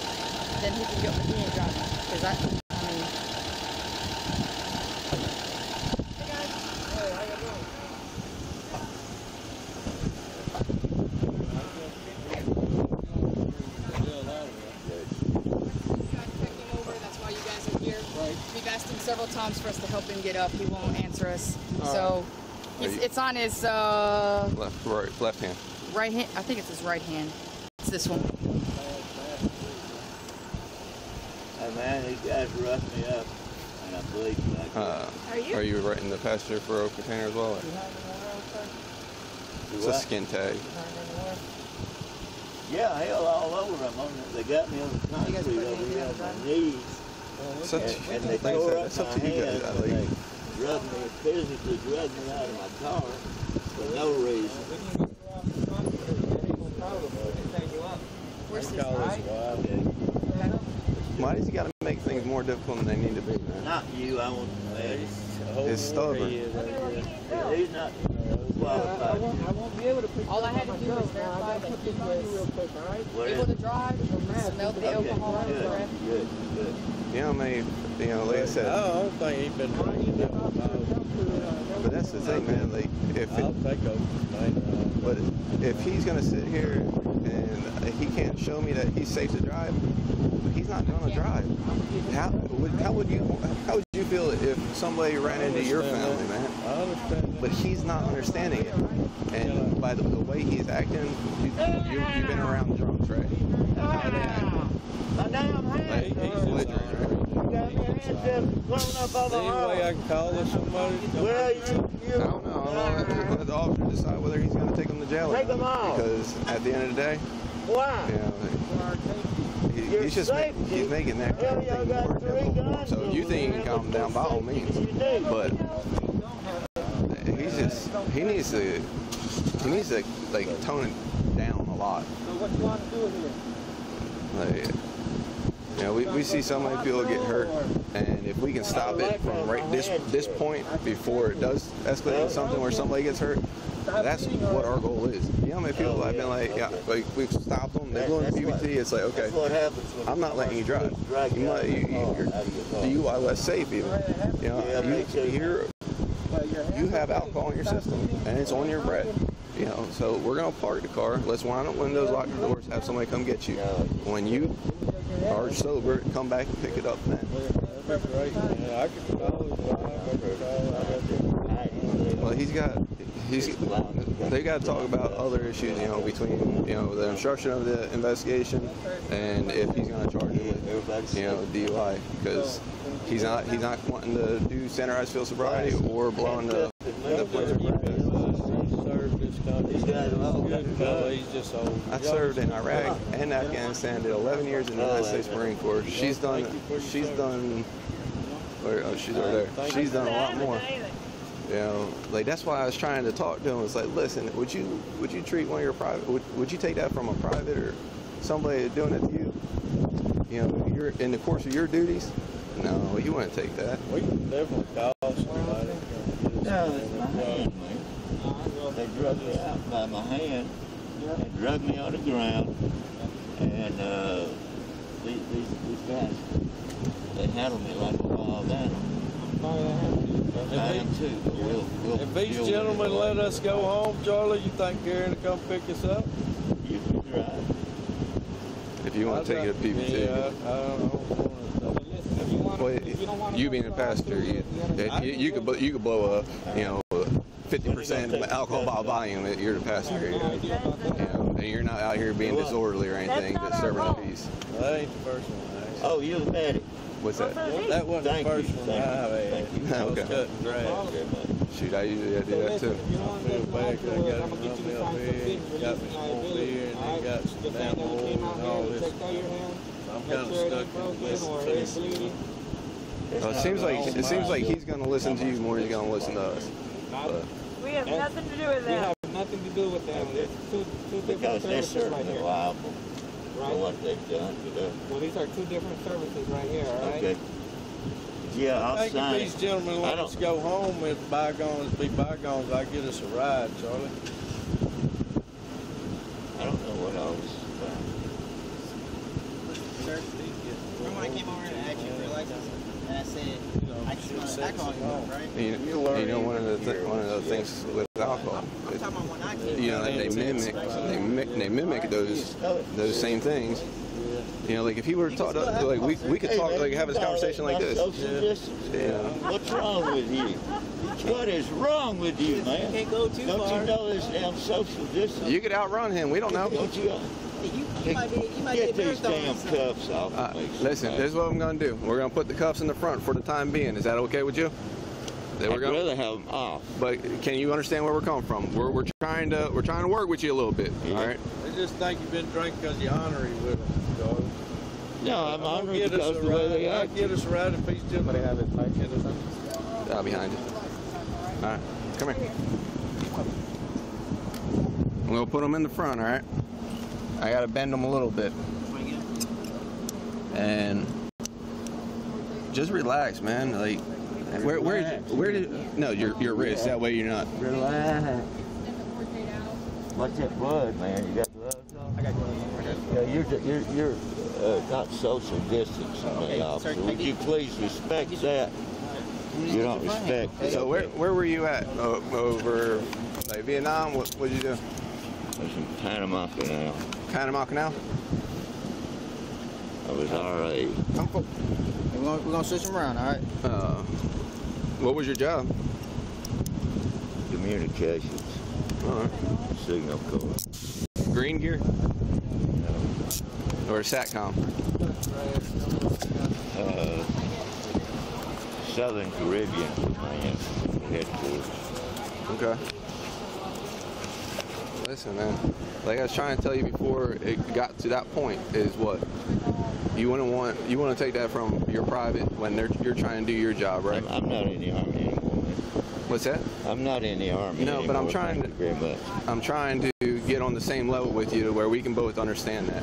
Speaker 1: then he can get with me and drive him. Because I mean. Hey guys.
Speaker 5: Hey, how you doing?
Speaker 1: That's why you guys are here. Right. We've asked him several times for us to help him get up. He won't answer us. So it's on his
Speaker 4: left hand.
Speaker 1: right hand. I think it's his right hand. It's this one.
Speaker 2: Hey man, these guys roughed me up, and I'm bleeding like that.
Speaker 4: Are you writing the passenger for a container as well? It's a skin tag.
Speaker 2: Yeah, hell all over them. They got me on the concrete over here on my knees. And they tore up my hands, and they drugged me, physically drugged me out of my car for no reason.
Speaker 1: Where's his
Speaker 5: Call his
Speaker 1: eye?
Speaker 5: wife.
Speaker 4: Why does he got to make things more difficult than they need to be, man?
Speaker 2: Not you, I want the man.
Speaker 4: It's stubborn.
Speaker 2: He's not qualified.
Speaker 5: I won't be able to pick
Speaker 1: All I had to do was verify that he was
Speaker 5: real quick, all right?
Speaker 2: What
Speaker 1: able
Speaker 2: is
Speaker 1: to drive, smelled the alcohol in his breath.
Speaker 2: Good.
Speaker 4: You know, like I said,
Speaker 5: I don't think he's been drinking that much.
Speaker 4: but that's the thing, man. Like,
Speaker 5: I'll take over.
Speaker 4: but if he's gonna sit here and he can't show me that he's safe to drive, he's not gonna drive. How would you feel if somebody ran into your family, man?
Speaker 5: I understand.
Speaker 4: But he's not understanding it, and by the way he's acting, you've been around drunks, right? How they act.
Speaker 2: My damn
Speaker 4: Like,
Speaker 2: hand.
Speaker 4: belligerent, right?
Speaker 2: You got your hands just blown up on the
Speaker 5: Any way I
Speaker 2: road.
Speaker 5: can call this somebody?
Speaker 2: Well, you
Speaker 4: I don't know. I'm gonna let the officer decide whether he's gonna take him to jail or
Speaker 2: Take
Speaker 4: not.
Speaker 2: him off.
Speaker 4: Because at the end of the day,
Speaker 2: why?
Speaker 4: you know,
Speaker 2: Your
Speaker 4: he's just
Speaker 2: safety.
Speaker 4: he's making that kind of
Speaker 2: Hell,
Speaker 4: thing
Speaker 2: y'all got
Speaker 4: more
Speaker 2: 3
Speaker 4: difficult.
Speaker 2: guns
Speaker 4: So you
Speaker 2: over
Speaker 4: think you
Speaker 2: there.
Speaker 4: can calm him down by all means,
Speaker 2: You do.
Speaker 4: but he needs to like tone it down a lot.
Speaker 5: So what you want to do here?
Speaker 4: Like, you know, we see so many people get hurt, and if we can stop it from right this point before it does escalate to something where somebody gets hurt, that's what our goal is. You know how many people I've been like, yeah, like we've stopped them, they blow in the PBT, it's like, okay,
Speaker 2: That's what happens when
Speaker 4: I'm not letting you drive. You're DUI less safe even. You know, you have alcohol in your system, and it's on your breath. You know, so we're gonna park the car. Let's wind up windows, lock the doors, have somebody come get you. When you are sober, come back and pick it up then.
Speaker 5: That'd be great, man. I could call his wife.
Speaker 4: Well, they got to talk about other issues, you know, between, you know, the instruction of the investigation and if he's going to charge him with, you know, DUI, because he's not wanting to do standardized field sobriety or blowing the points. I served in Iraq and Afghanistan, did 11 years in the United States Marine Corps. She's done she's done a lot more. You know, like that's why I was trying to talk to him. It's like, listen, would you treat one of your private? Would you take that from a private or somebody doing it to you? You know, you're in the course of your duties. No, you wouldn't take that.
Speaker 5: We can definitely call somebody.
Speaker 2: No, it's my hand, man. They drug me out by my hand. They drug me on the ground. And these guys, they handle me like a wild animal. I am too. We'll
Speaker 5: If these gentlemen let us go home, Charlie, you think Karen will come pick us up?
Speaker 2: You can drive.
Speaker 4: If you want to take it to PBT.
Speaker 5: Yeah, I don't want to.
Speaker 4: Well, you being a pastor, you could blow up, 50% alcohol by volume. You're the pastor, and you're not out here being disorderly or anything, disturbing the peace.
Speaker 5: That ain't the first one.
Speaker 2: Oh, you're the medic.
Speaker 4: What's that?
Speaker 5: That wasn't the first one I've had. I was
Speaker 4: Okay.
Speaker 5: cutting grass.
Speaker 4: Shoot, I usually do that too.
Speaker 5: I feel bad 'cause I got him up here, got me some beer, and they got some damn oil and all this. I'm kind of stuck in this.
Speaker 4: Well, it seems like he's going to listen to you more than he's going to listen to us. But
Speaker 7: We have nothing to do with that.
Speaker 3: Nothing to do with them. It's two different
Speaker 2: Because they're
Speaker 3: services right
Speaker 2: certainly
Speaker 3: here.
Speaker 2: liable for
Speaker 3: Right?
Speaker 2: what they've done to them.
Speaker 3: Well, these are two different services right here, all right?
Speaker 2: Okay. Yeah,
Speaker 5: I
Speaker 2: I'll
Speaker 5: think if
Speaker 2: sign
Speaker 5: these
Speaker 2: it.
Speaker 5: gentlemen let us go home, if bygones be bygones, I get us a ride, Charlie.
Speaker 2: I don't know what else.
Speaker 3: Sir, remember when I came over and asked you for your license? And I said, I just want to alcohol you, right?
Speaker 4: one of the things with alcohol,
Speaker 3: I'm talking about when I came
Speaker 4: they mimic those same things. Like if he were to talk, like we could talk, like have this conversation like this.
Speaker 2: What's wrong with you? What is wrong with you, man?
Speaker 3: You can't go too
Speaker 2: Don't
Speaker 3: far.
Speaker 2: you know this damn social distance?
Speaker 4: You could outrun him. We don't know.
Speaker 2: Don't you?
Speaker 3: You might
Speaker 2: Get
Speaker 3: get
Speaker 2: these damn cuffs off of me.
Speaker 4: Listen, this is what I'm going to do. We're going to put the cuffs in the front for the time being. Is that okay with you?
Speaker 2: I'd rather have them off.
Speaker 4: But can you understand where we're coming from? We're trying to work with you a little bit.
Speaker 2: Yeah.
Speaker 4: All right.
Speaker 5: They just think you've been drinking because you're ornery with them, Charlie.
Speaker 2: No, I'm honored
Speaker 5: Get us
Speaker 2: because
Speaker 5: a
Speaker 2: of the way they
Speaker 5: ride.
Speaker 2: act.
Speaker 5: Get us a ride if these gentlemen have it.
Speaker 4: Out behind you. All right. Come here. We'll put them in the front. All right. I got to bend them a little bit. And just relax, man. Like, where did no, your wrist. That way you're not.
Speaker 2: Relax. Watch that blood, man. You got gloves on? I got gloves on. Yeah, you're not social distancing me, officer. Would you please respect that? You don't respect it.
Speaker 4: So where were you at? Over like Vietnam? What did you do?
Speaker 2: I was in Panama Canal.
Speaker 4: Panama Canal?
Speaker 2: I was RA.
Speaker 3: We're gonna switch them around, all right?
Speaker 4: What was your job?
Speaker 2: Communications.
Speaker 4: All right.
Speaker 2: Signal corps.
Speaker 4: Green gear
Speaker 2: No.
Speaker 4: or SATCOM?
Speaker 2: Southern Caribbean Command headquarters.
Speaker 4: Okay. Listen, man. Like I was trying to tell you before it got to that point, is what you want to take that from your private when you're trying to do your job, right?
Speaker 2: I'm not in the Army anymore, man.
Speaker 4: What's that?
Speaker 2: I'm not in the Army
Speaker 4: No,
Speaker 2: anymore.
Speaker 4: but I'm trying
Speaker 2: Thank you very much.
Speaker 4: I'm trying to get on the same level with you to where we can both understand that.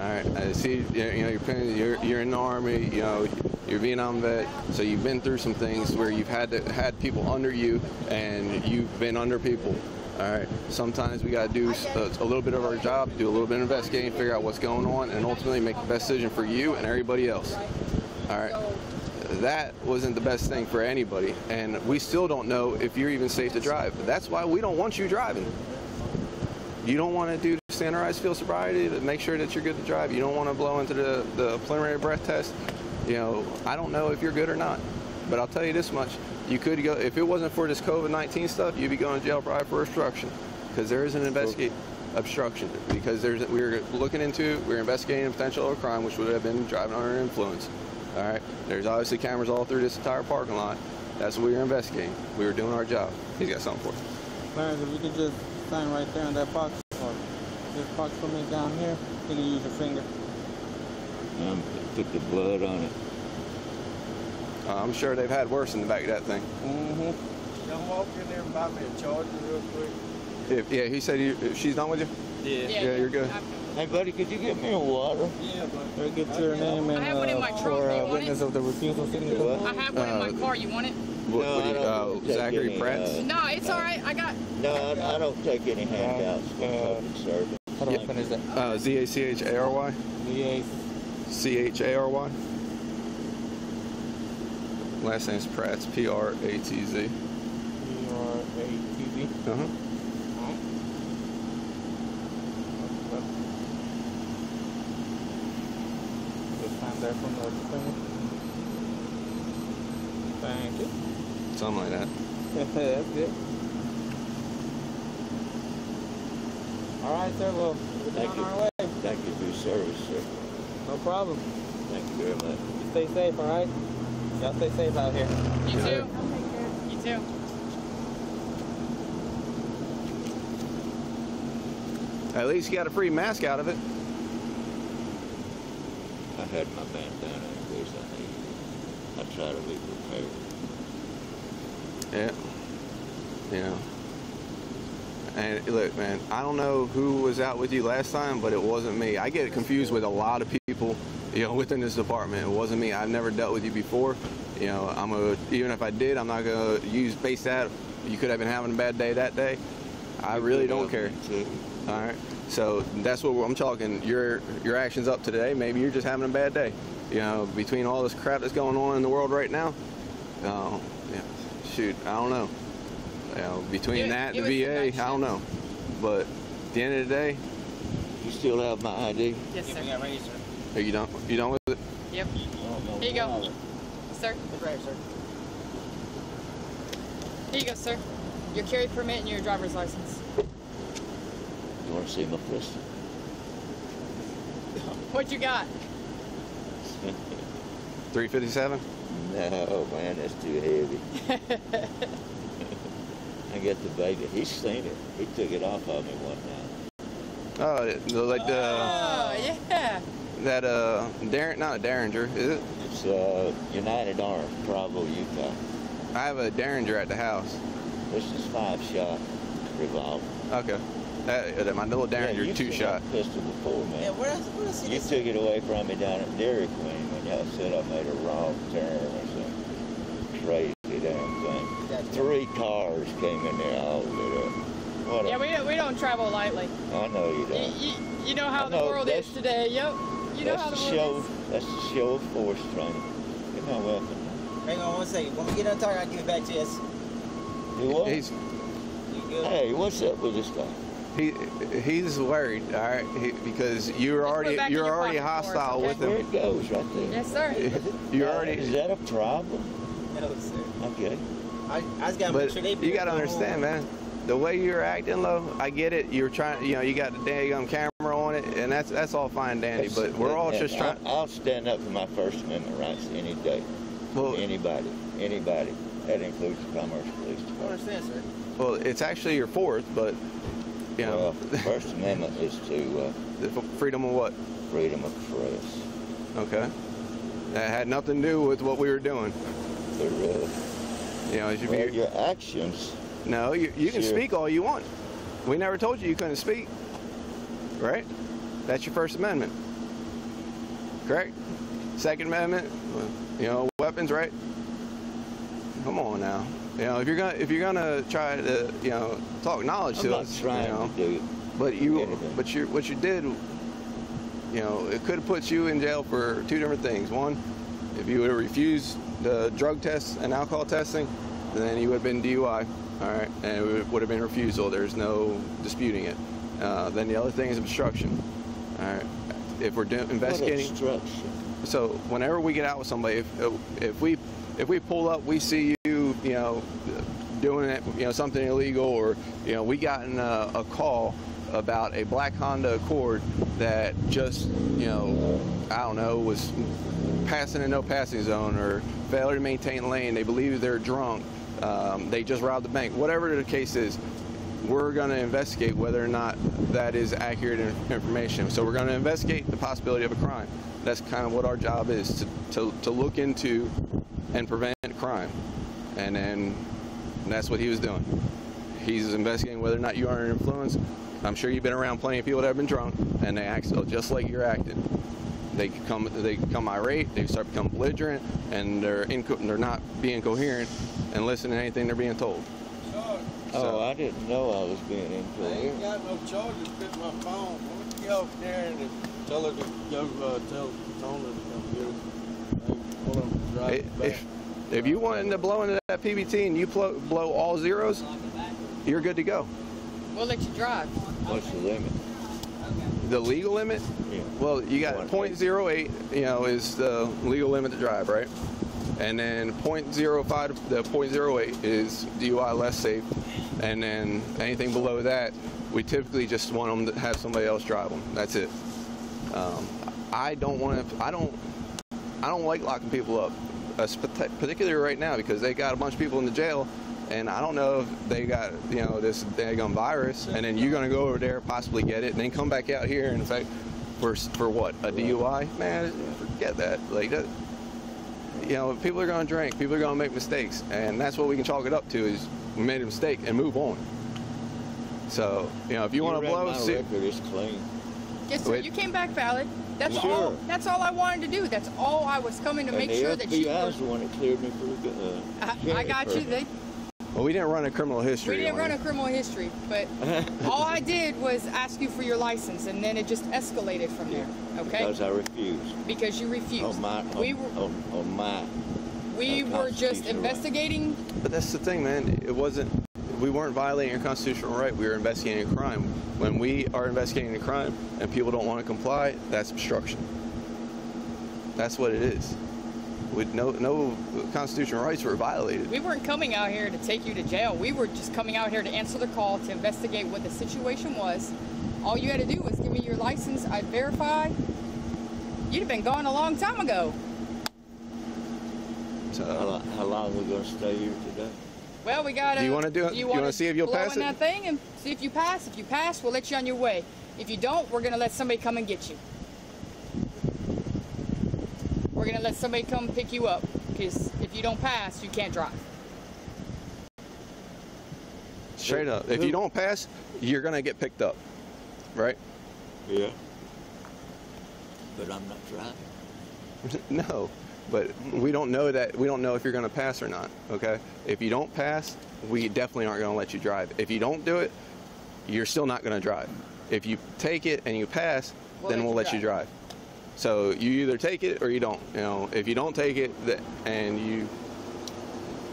Speaker 4: All right. I see, you're in the Army. You're a Vietnam vet, so you've been through some things where you've had people under you, and you've been under people. All right. Sometimes we got to do a little bit of our job, do a little bit of investigating, figure out what's going on, and ultimately make the best decision for you and everybody else. All right. That wasn't the best thing for anybody, and we still don't know if you're even safe to drive. That's why we don't want you driving. You don't want to do the standardized field sobriety to make sure that you're good to drive. You don't want to blow into the preliminary breath test. I don't know if you're good or not, but I'll tell you this much. You could go, if it wasn't for this COVID-19 stuff, you'd be going to jail probably for obstruction, because there is an obstruction, because we're investigating a potential crime, which would have been driving under influence. All right. There's obviously cameras all through this entire parking lot. That's what we were investigating. We were doing our job. He's got something for you.
Speaker 3: Clarence, if you could just sign right there in that box, or this box for me down here, you can use your finger.
Speaker 2: Put the blood on it.
Speaker 4: I'm sure they've had worse in the back of that thing.
Speaker 5: Mm-hmm. Y'all walk in there and buy me a charger real quick.
Speaker 4: He said she's done with you?
Speaker 5: Yeah.
Speaker 4: Yeah, you're good.
Speaker 2: Hey, buddy, could you get me a water?
Speaker 3: Yeah, but
Speaker 5: Can I get your name and
Speaker 1: I have one in my trunk.
Speaker 5: for
Speaker 1: Do you want
Speaker 5: witness
Speaker 1: it?
Speaker 5: of the refusal
Speaker 1: I
Speaker 5: signature?
Speaker 1: have one in my car. You want it?
Speaker 2: No, I don't take
Speaker 4: Zachary
Speaker 2: any,
Speaker 4: Pratz?
Speaker 1: No, it's all right. I got.
Speaker 2: No, I don't take any handouts from public service.
Speaker 5: How do I finish that?
Speaker 4: Zachary.
Speaker 5: VA.
Speaker 4: Chary. Last name's Pratz. Pratz.
Speaker 5: PRATZ. Just sign there from the thing. Thank you.
Speaker 4: Something like that.
Speaker 5: That's good. All right, sir. Well, we're
Speaker 2: Thank
Speaker 5: on
Speaker 2: you.
Speaker 5: our way.
Speaker 2: Thank you for your service, sir.
Speaker 5: No problem.
Speaker 2: Thank you very much.
Speaker 5: You stay safe, all right? Y'all stay safe out here.
Speaker 1: You too. You too.
Speaker 4: At least you got a free mask out of it.
Speaker 2: I had my bandana in case I needed it. I try to be prepared.
Speaker 4: Yeah. You know. And look, man, I don't know who was out with you last time, but it wasn't me. I get confused with a lot of people, you know, within this department. It wasn't me. I've never dealt with you before. You know, even if I did, I'm not gonna base that. You could have been having a bad day that day. I really don't care. All right. So that's what I'm talking. Your actions up to today. Maybe you're just having a bad day. You know, between all this crap that's going on in the world right now. Yeah, shoot, I don't know. You know, between that and the VA, I don't know. But at the end of the day,
Speaker 2: You still have my ID?
Speaker 1: Yes, sir.
Speaker 3: we got ready, sir.
Speaker 4: are you done? You done with it?
Speaker 1: Yep. Here you go, sir.
Speaker 3: Right, sir.
Speaker 1: Here you go, sir. Your carry permit and your driver's license.
Speaker 2: You want to see my pistol?
Speaker 1: What you got?
Speaker 4: 357?
Speaker 2: No, man, that's too heavy. I got the baby. He's seen it. He took it off of me one time.
Speaker 4: Oh, like the
Speaker 1: Oh, yeah.
Speaker 4: that not a Derringer, is it?
Speaker 2: It's United Arms, Provo, Utah.
Speaker 4: I have a Derringer at the house.
Speaker 2: This is 5-shot revolver.
Speaker 4: Okay. That my little Derringer,
Speaker 2: you've seen
Speaker 4: 2-shot.
Speaker 2: that pistol before, man.
Speaker 3: Yeah, where else
Speaker 2: You took it away from me down at Dairy Queen when y'all said I made a wrong turn or some crazy damn thing. 3 cars came in there, all lit up. What
Speaker 1: Yeah, we don't travel lightly.
Speaker 2: I know you don't.
Speaker 1: You know how
Speaker 2: I
Speaker 1: the
Speaker 2: know,
Speaker 1: world is today. Yep. You know how the world is.
Speaker 2: That's the show of force training. Get my weapon.
Speaker 3: Hang on one second. When we get done talking, I'll give it back to you.
Speaker 2: You what?
Speaker 4: He's
Speaker 3: You good?
Speaker 2: Hey, what's up with this guy?
Speaker 4: he's worried, all right, because you're
Speaker 1: Let's put it back in
Speaker 4: already
Speaker 1: your pocket
Speaker 4: hostile
Speaker 1: for us,
Speaker 4: with
Speaker 2: There
Speaker 4: him.
Speaker 2: it goes, right there.
Speaker 1: Yes, sir.
Speaker 4: You're
Speaker 2: Is
Speaker 4: already.
Speaker 2: that a problem?
Speaker 3: No, sir.
Speaker 2: Okay.
Speaker 3: I just gotta make
Speaker 4: But
Speaker 3: sure they.
Speaker 4: you gotta understand, man. The way you're acting, low, I get it. You're trying, you know, you got the daggum camera on it, and that's all fine and dandy. But we're all just trying.
Speaker 2: I'll stand up for my First Amendment rights any day.
Speaker 4: Well,
Speaker 2: Anybody. That includes the Commerce Police
Speaker 3: I
Speaker 2: Department.
Speaker 3: understand, sir.
Speaker 4: well, it's actually your fourth, but you know,
Speaker 2: Well, the First Amendment is to
Speaker 4: the freedom of what?
Speaker 2: freedom of press.
Speaker 4: Okay. That had nothing to do with what we were doing.
Speaker 2: The,
Speaker 4: You know,
Speaker 2: well, your actions.
Speaker 4: no, you can
Speaker 2: Sure.
Speaker 4: speak all you want. We never told you couldn't speak, right? That's your First Amendment, correct? Second Amendment, you know, weapons, right? Come on now. You know, if you're gonna try to, you know, talk knowledge
Speaker 2: I'm
Speaker 4: to
Speaker 2: not
Speaker 4: us,
Speaker 2: trying
Speaker 4: you know,
Speaker 2: to do
Speaker 4: but
Speaker 2: anything.
Speaker 4: what you did, you know, it could have put you in jail for 2 different things. One, if you would have refused the drug test and alcohol testing, then you would have been DUI, all right, and it would have been refusal. There's no disputing it. Then the other thing is obstruction, all right. If we're investigating,
Speaker 2: What obstruction?
Speaker 4: so whenever we get out with somebody, if we pull up, we see you, you know, doing it, you know, something illegal, or you know, we gotten a call about a black Honda Accord that just, you know, I don't know, was passing a no passing zone or failure to maintain lane. They believe they're drunk. They just robbed the bank. Whatever the case is, we're going to investigate whether or not that is accurate information. So we're going to investigate the possibility of a crime. That's kind of what our job is, to look into and prevent crime. And then that's what he was doing. He's investigating whether or not you are under influence. I'm sure you've been around plenty of people that have been drunk, and they act just like you're acting. They become irate, they start becoming belligerent, and they're not being coherent and listening to anything they're being told.
Speaker 2: Oh, I didn't know I was being
Speaker 5: I ain't
Speaker 2: incoherent.
Speaker 5: got no charges with my phone. Why don't you go there and tell her to go, tell Tony to come get us. Hey, pull them, drive it back.
Speaker 4: If you want to blow into that PBT and you blow all zeros, you're good to go.
Speaker 1: We'll let you drive.
Speaker 2: What's the limit?
Speaker 4: The legal limit?
Speaker 2: Yeah.
Speaker 4: Well, you got 0.08, you know, is the legal limit to drive, right? And then 0.05, the 0.08 is DUI less safe. And then anything below that, we typically just want them to have somebody else drive them. That's it. I don't like locking people up, particularly right now, because they got a bunch of people in the jail. And I don't know if they got, you know, this daggone virus, and then you're going to go over there, possibly get it, and then come back out here, and in fact, for what, a DUI? Man, forget that. Like, that, you know, people are going to drink, people are going to make mistakes, and that's what we can chalk it up to, is we made a mistake and move on. So, you know, if you want to blow,
Speaker 2: my record is clean.
Speaker 1: Yes, sir. You came back valid. That's all. That's all I wanted to do. That's all I was coming to make sure that you were.
Speaker 2: The FBI's the one that cleared me for
Speaker 1: I got you.
Speaker 4: Well, we didn't run a criminal history.
Speaker 1: We didn't run a criminal history, but all I did was ask you for your license, and then it just escalated from there. Okay?
Speaker 2: Because I refused.
Speaker 1: Because you refused. We were just investigating.
Speaker 4: But that's the thing, man. It wasn't. We weren't violating your constitutional right. We were investigating a crime. When we are investigating a crime and people don't want to comply, that's obstruction. That's what it is. With no constitutional rights were violated.
Speaker 1: We weren't coming out here to take you to jail. We were just coming out here to answer the call, to investigate what the situation was. All you had to do was give me your license. I'd verify. You'd have been gone a long time ago.
Speaker 2: So how long are we going to stay here today?
Speaker 1: Well, we got to...
Speaker 4: Do you want to do it? You want to see if you'll pass it?
Speaker 1: Blow in that thing and see if you pass. If you pass, we'll let you on your way. If you don't, we're going to let somebody come and get you. We're going to let somebody come pick you up, because if you don't pass, you can't drive.
Speaker 4: Straight up. If you don't pass, you're going to get picked up, right?
Speaker 2: Yeah. But I'm not driving.
Speaker 4: No, but we don't know that. We don't know if you're going to pass or not, okay? If you don't pass, we definitely aren't going to let you drive. If you don't do it, you're still not going to drive. If you take it and you pass, then we'll let you drive. So you either take it or you don't. You know, if you don't take it and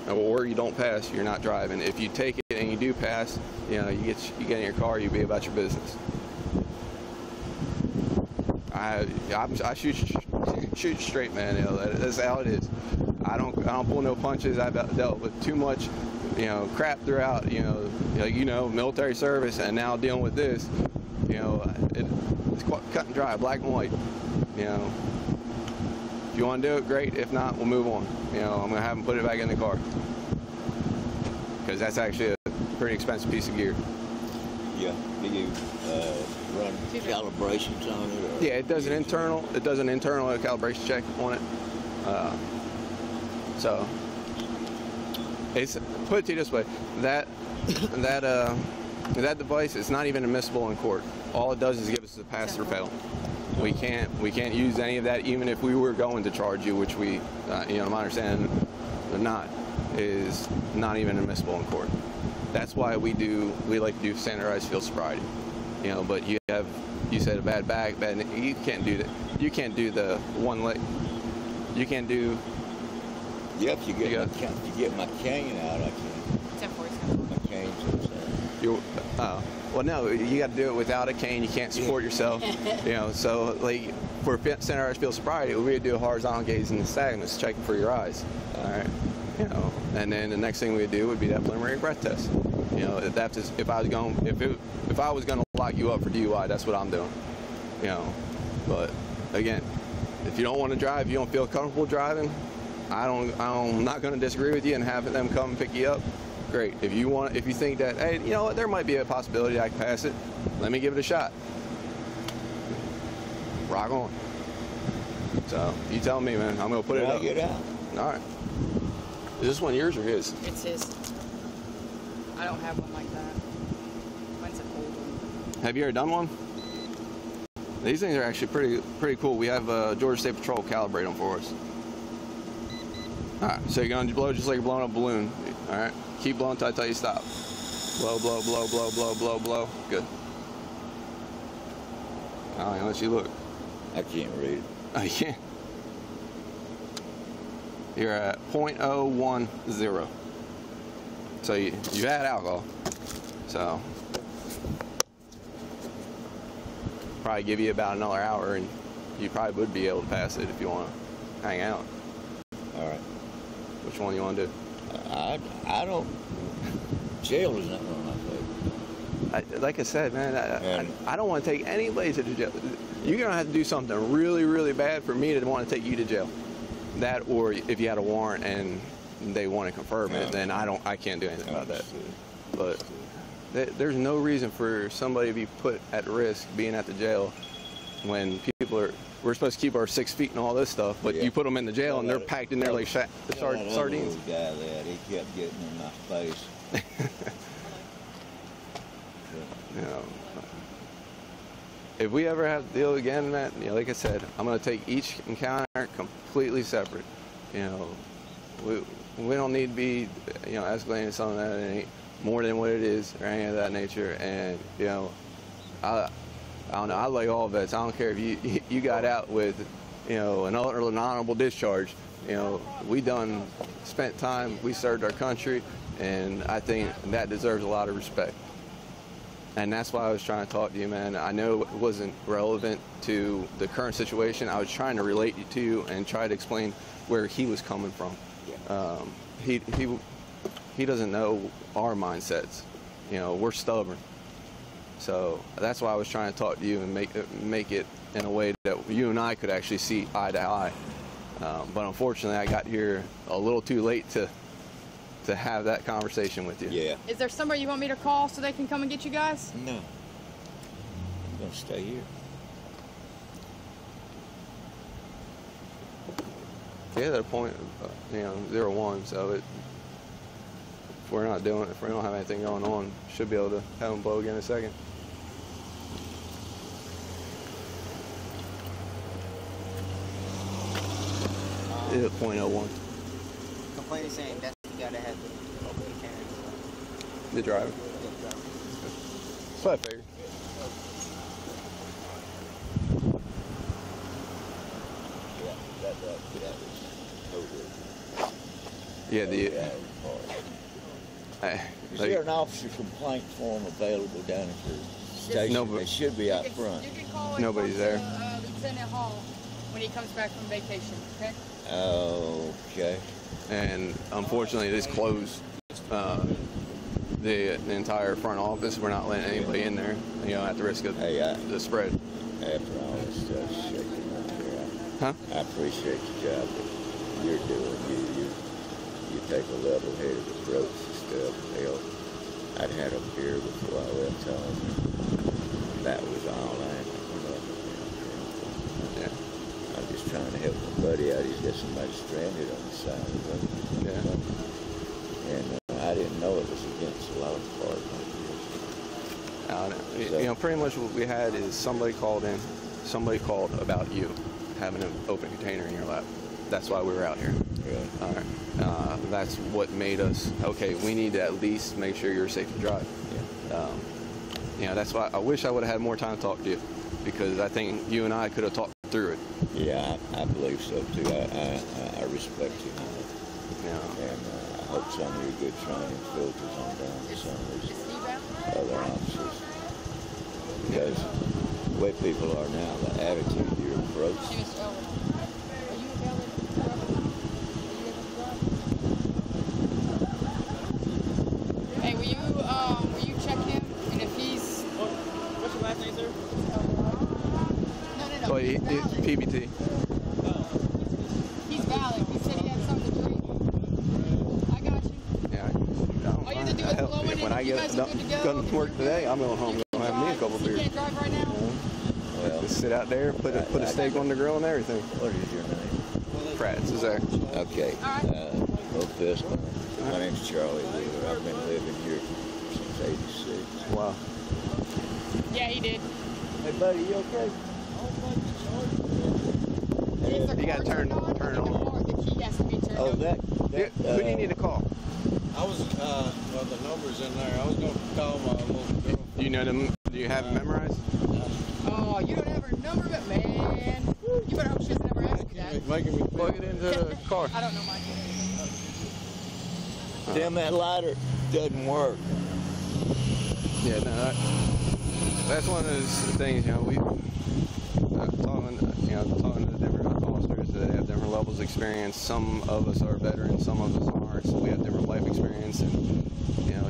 Speaker 4: or you don't pass, you're not driving. If you take it and you do pass, you know, you get in your car, you be about your business. I shoot straight, man. You know, that's how it is. I don't pull no punches. I've dealt with too much, you know, crap throughout. You know, military service, and now dealing with this. You know, it's quite cut and dry, black and white. You know, if you want to do it, great. If not, we'll move on. You know, I'm gonna have them put it back in the car, because that's actually a pretty expensive piece of gear.
Speaker 2: Yeah. Do you run calibrations on it? Or
Speaker 4: Yeah, it does an internal calibration check on it. So it's, put it to you this way, that device is not even admissible in court. All it does is give us a pass or fail. We can't use any of that, even if we were going to charge you, which we, you know, my understanding, is not even admissible in court. That's why we like to do standardized field sobriety. You know, but you said a bad back, you can't do that. You can't do the one leg. You can't do.
Speaker 2: Yep, you get my cane out, I can.
Speaker 1: 1047.
Speaker 2: My cane's inside.
Speaker 4: Well, no, you got to do it without a cane. You can't support yourself. You know, so like for standardized field sobriety, we would do a horizontal gaze and nystagmus, checking for your eyes. All right, you know, and then the next thing we'd do would be that preliminary breath test. You know, if I was going to lock you up for DUI, that's what I'm doing. You know, but again, if you don't want to drive, you don't feel comfortable driving, I'm not going to disagree with you and have them come and pick you up. Great. If you think that, hey, you know what, there might be a possibility I can pass it, let me give it a shot. Rock on. So you tell me, man. I'm gonna put it up.
Speaker 2: Get out.
Speaker 4: All right. Is this one yours or his?
Speaker 1: It's his. I don't have one like that. Mine's an old one.
Speaker 4: Have you ever done one? These things are actually pretty cool. We have Georgia State Patrol calibrate them for us. All right, so you're gonna blow just like you're blowing up a balloon. All right, keep blowing until I tell you stop. Blow, blow, blow, blow, blow, blow, blow. Good. All right, unless you look.
Speaker 2: I can't read it.
Speaker 4: Oh, you can't. You're at 0.010. So you've had alcohol. So probably give you about another hour, and you probably would be able to pass it if you want to hang out.
Speaker 2: All right.
Speaker 4: Which one you want to do?
Speaker 2: I don't. Jail is not one of my favorites.
Speaker 4: Like I said, man, I don't want to take anybody to jail. You're gonna have to do something really, really bad for me to want to take you to jail. That, or if you had a warrant and they want to confirm it, then I can't do anything about that. But there's no reason for somebody to be put at risk being at the jail when people are. We're supposed to keep our 6 feet and all this stuff, but you put them in the jail and they're packed in there like sardines.
Speaker 2: Guy that he kept getting in my face.
Speaker 4: You know, if we ever have to deal again, Matt, you know, like I said, I'm going to take each encounter completely separate. You know, we don't need to be, you know, escalating something that ain't more than what it is or any of that nature. And you know, I don't know. I like all vets. I don't care if you got out with, you know, an honorable discharge. You know, we spent time. We served our country, and I think that deserves a lot of respect. And that's why I was trying to talk to you, man. I know it wasn't relevant to the current situation. I was trying to relate to you and try to explain where he was coming from. He doesn't know our mindsets. You know, we're stubborn. So that's why I was trying to talk to you and make it in a way that you and I could actually see eye to eye. But unfortunately, I got here a little too late to have that conversation with you.
Speaker 2: Yeah.
Speaker 1: Is there somebody you want me to call so they can come and get you guys?
Speaker 2: No. I'm gonna stay here.
Speaker 4: Yeah, at a point, you know, 0-1. So if we don't have anything going on, should be able to have them blow again in a second. It's 0.01.
Speaker 3: Complaint is saying that's you gotta have the open containers.
Speaker 4: The driver. So I figured. Yeah,
Speaker 2: Is there an officer complaint form available down at the station?
Speaker 4: No, but
Speaker 2: they should be out front.
Speaker 1: You can call
Speaker 4: Nobody's there.
Speaker 1: Lieutenant Hall when he comes back from vacation, okay?
Speaker 2: Okay.
Speaker 4: And unfortunately, this closed the entire front office. We're not letting anybody in there, you know, at the risk of the spread.
Speaker 2: After all this stuff shaking up here,
Speaker 4: Huh?
Speaker 2: I appreciate the job that you're doing. You take a level-headed approach to stuff. Hell, I'd had a beer before I left home. That was all I had.
Speaker 4: Yeah.
Speaker 2: I'm just trying to help my buddy out. He's got somebody stranded on the side of the road.
Speaker 4: Yeah.
Speaker 2: And I didn't know it was against the law department.
Speaker 4: You know, pretty much what we had is somebody called about you having an open container in your lap. That's why we were out here.
Speaker 2: Really?
Speaker 4: All right. That's what made us, okay, we need to at least make sure you're safe to drive.
Speaker 2: Yeah.
Speaker 4: You know, that's why I wish I would have had more time to talk to you, because I think you and I could have talked through it.
Speaker 2: Yeah, I believe so too. I respect you.
Speaker 4: Yeah.
Speaker 2: And I hope some of your good training filters on down to some of these other officers. Because the way people are now, the attitude, your approach.
Speaker 1: Hey, will you check him? And if he's...
Speaker 3: What's your last name, sir?
Speaker 1: No.
Speaker 4: So
Speaker 1: He's valid.
Speaker 4: PBT.
Speaker 1: He's valid. He said he had something to drink. I got you.
Speaker 4: Yeah.
Speaker 1: All you have to do is blow it in.
Speaker 4: When I
Speaker 1: You guys are good to go.
Speaker 4: to work today, I'm going home and have me a couple
Speaker 1: You
Speaker 4: beers.
Speaker 1: can't drive right now?
Speaker 2: Well,
Speaker 4: Just sit out there, put a steak on the grill and everything.
Speaker 2: what is your name?
Speaker 4: Pratz is there.
Speaker 2: Okay.
Speaker 1: All right.
Speaker 2: Well, first, my name's Charlie Wheeler. I've been living here
Speaker 1: Yeah, he did.
Speaker 5: Hey, buddy, you okay?
Speaker 4: You got to turn it on.
Speaker 1: The key has to be turned
Speaker 2: Oh,
Speaker 1: on.
Speaker 4: Who do you need to call?
Speaker 5: I was, well, the number's in there. I was going to call my little girl.
Speaker 4: Do you know them? Do you have it memorized?
Speaker 1: Oh, you don't have her number, but man, you better hope she doesn't ever ask you that.
Speaker 5: Making me
Speaker 4: Plug it into the car.
Speaker 1: I don't know mine.
Speaker 2: Tim, that lighter doesn't work.
Speaker 4: Yeah, no, that's one of those things, you know, talking to different officers that have different levels of experience. Some of us are veterans, some of us aren't, so we have different life experience, and, you know,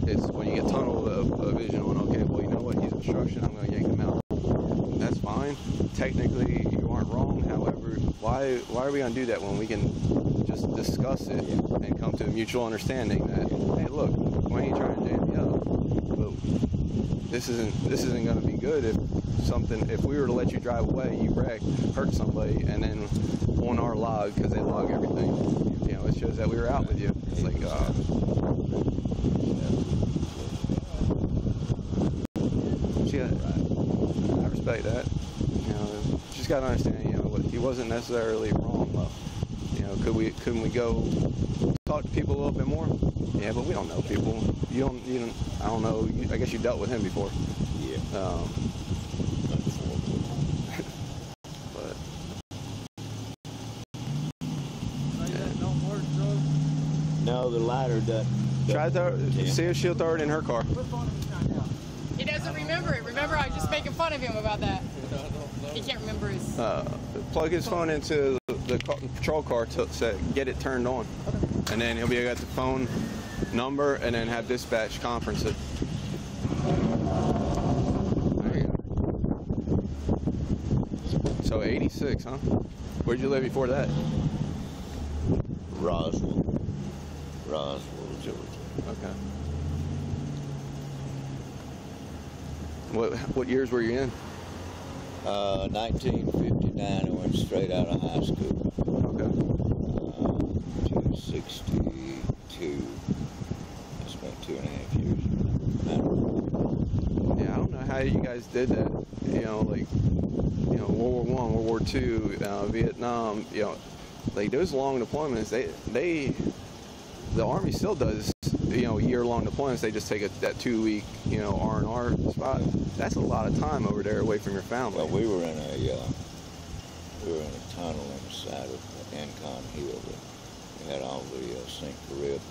Speaker 4: it's when you get tunnel vision on, okay, well, you know what, he's obstruction, I'm going to yank him out. That's fine. Technically, you aren't wrong. However, why are we going to do that when we can just discuss it and come to a mutual understanding that, hey, look, why ain't you trying to jam me up? But this isn't going to be good if we were to let you drive away, you wreck, hurt somebody, and then on our log, because they log everything, you know, it shows that we were out with you. It's like, I respect that. You know, just got to understand, you know, he wasn't necessarily wrong, though. You know, couldn't we go talk to people a little bit more? Yeah, but we don't know people. I don't know. I guess you dealt with him before.
Speaker 2: Yeah.
Speaker 4: But
Speaker 2: No, the lighter doesn't.
Speaker 4: try to see if she'll throw it in her car.
Speaker 1: He doesn't remember it. Remember, I was just making fun of him about that. He can't remember his...
Speaker 4: Plug his phone into the patrol car to get it turned on. And then he'll be able to get the phone number and then have dispatch conference it. There you go. So 86, huh? Where'd you live before that?
Speaker 2: Roswell, Georgia.
Speaker 4: Okay. What years were you in?
Speaker 2: 1959, I went straight out of high school.
Speaker 4: Okay.
Speaker 2: To 62. I spent 2.5 years.
Speaker 4: Yeah, I don't know how you guys did that. You know, like, you know, World War I, World War II, Vietnam. You know, like those long deployments. The Army still does, you know, year-long deployments. They just take that 2-week, you know, R&R spot. That's a lot of time over there away from your family.
Speaker 2: Well, we were in a tunnel in the side of Ancon Hill. We had all the St. Carib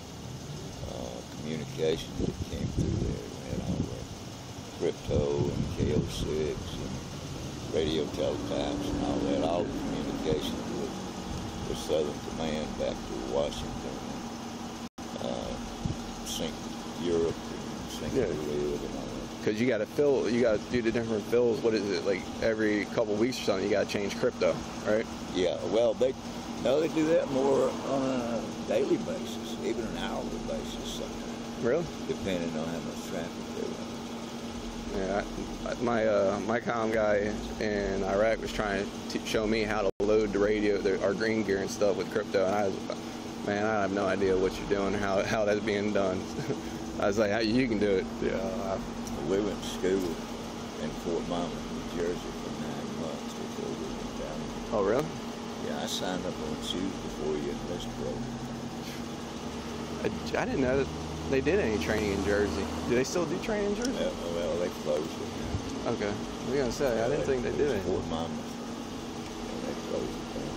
Speaker 2: communications that came through there. We had all the crypto and KO6 and radio teletypes and all that. All the communications with Southern Command back to Washington. Europe and St. Carib and all that.
Speaker 4: Because you got to do the different fills. What is it, like every couple weeks or something? You got to change crypto, right?
Speaker 2: Yeah. Well, they do that more on a daily basis, even an hourly basis sometimes.
Speaker 4: Really?
Speaker 2: Depending on how much traffic there is.
Speaker 4: Yeah, my comm guy in Iraq was trying to show me how to load the radio, our green gear and stuff with crypto, and I have no idea what you're doing, how that's being done. I was like, you can do it. Yeah.
Speaker 2: We went to school in Fort Monmouth, New Jersey for 9 months before we went down there.
Speaker 4: Oh, really?
Speaker 2: Yeah, I signed up on Tuesday before you enlisted program.
Speaker 4: I didn't know that they did any training in Jersey. Do they still do training in Jersey?
Speaker 2: Well, they closed it now.
Speaker 4: Okay. I was going to say, I didn't think they did it.
Speaker 2: Fort Monmouth. Yeah, they closed it down.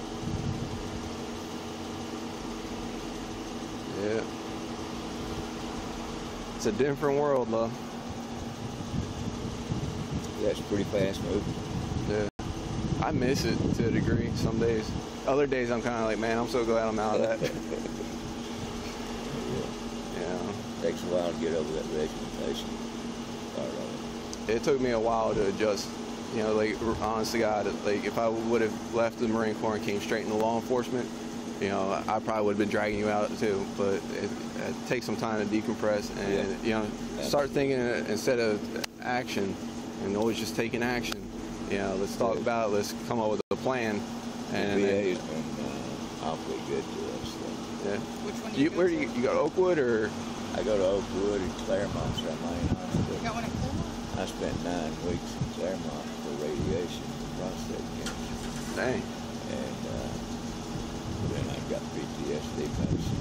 Speaker 4: Yeah. It's a different world, though.
Speaker 2: Yeah, it's pretty fast moving.
Speaker 4: Yeah. I miss it to a degree some days. Other days I'm kind of like, man, I'm so glad I'm out of that. Yeah.
Speaker 2: Takes a while to get over that regimentation part of it.
Speaker 4: It took me a while to adjust. You know, like, honest to God, like, if I would have left the Marine Corps and came straight into law enforcement, you know, I probably would have been dragging you out too. But it takes some time to decompress and, you know, start thinking instead of action and always just taking action. You know, let's talk about it. Let's come up with a plan. And
Speaker 2: the VA has been awfully good to us.
Speaker 4: Yeah.
Speaker 1: Which one?
Speaker 4: Where do you go? Oakwood or?
Speaker 2: I go to Oakwood and Claremont's our main hospital.
Speaker 1: You got one at Claremont?
Speaker 2: I spent 9 weeks in Claremont for radiation and prostate cancer.
Speaker 4: Dang.
Speaker 2: And then I got PTSD medicine.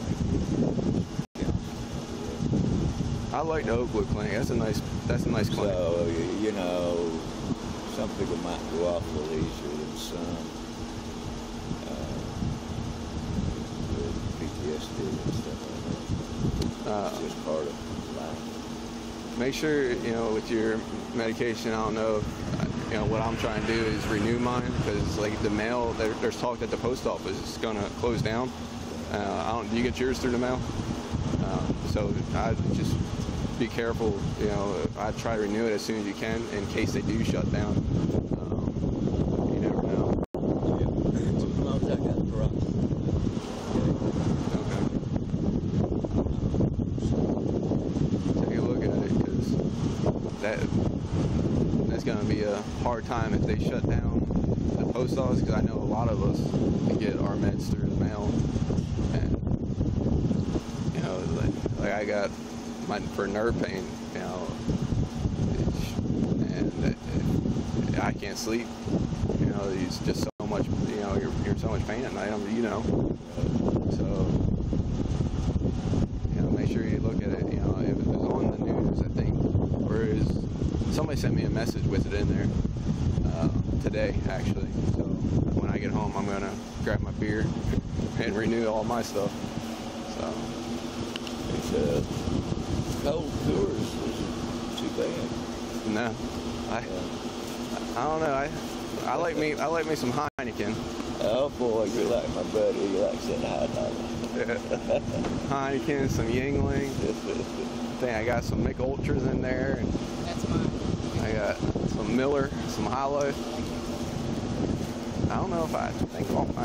Speaker 4: I like the Oakwood clinic. That's a nice clinic.
Speaker 2: So, you know, some people might go off a little easier than some. With PTSD and stuff like that. It's just part of life.
Speaker 4: Make sure, you know, with your medication, I don't know, you know, what I'm trying to do is renew mine, because like the mail, there's talk that the post office is going to close down. Do you get yours through the mail? So I just be careful, you know, I try to renew it as soon as you can in case they do shut down. You never know.
Speaker 2: Sometimes I got drugs.
Speaker 4: Okay. Take a look at it, because that's going to be a hard time if they shut down the post office, because I know a lot of us get our meds through the mail. And, you know, like I got for nerve pain, you know, and I can't sleep. You know, it's just so much. You know, you're in so much pain at night. You know, so you know, make sure you look at it. You know, if it was on the news, I think, or somebody sent me a message with it in there today, actually. So when I get home, I'm gonna grab my beer and renew all my stuff. So
Speaker 2: It's cold tours isn't too bad.
Speaker 4: no, I don't know. I like me some Heineken.
Speaker 2: Oh boy, you're like my buddy. He likes that $1.
Speaker 4: Heineken, some Yingling. I think I got some Mick Ultras in there. And
Speaker 1: That's mine.
Speaker 4: I got some Miller, some Hollow. I don't know if I think I'm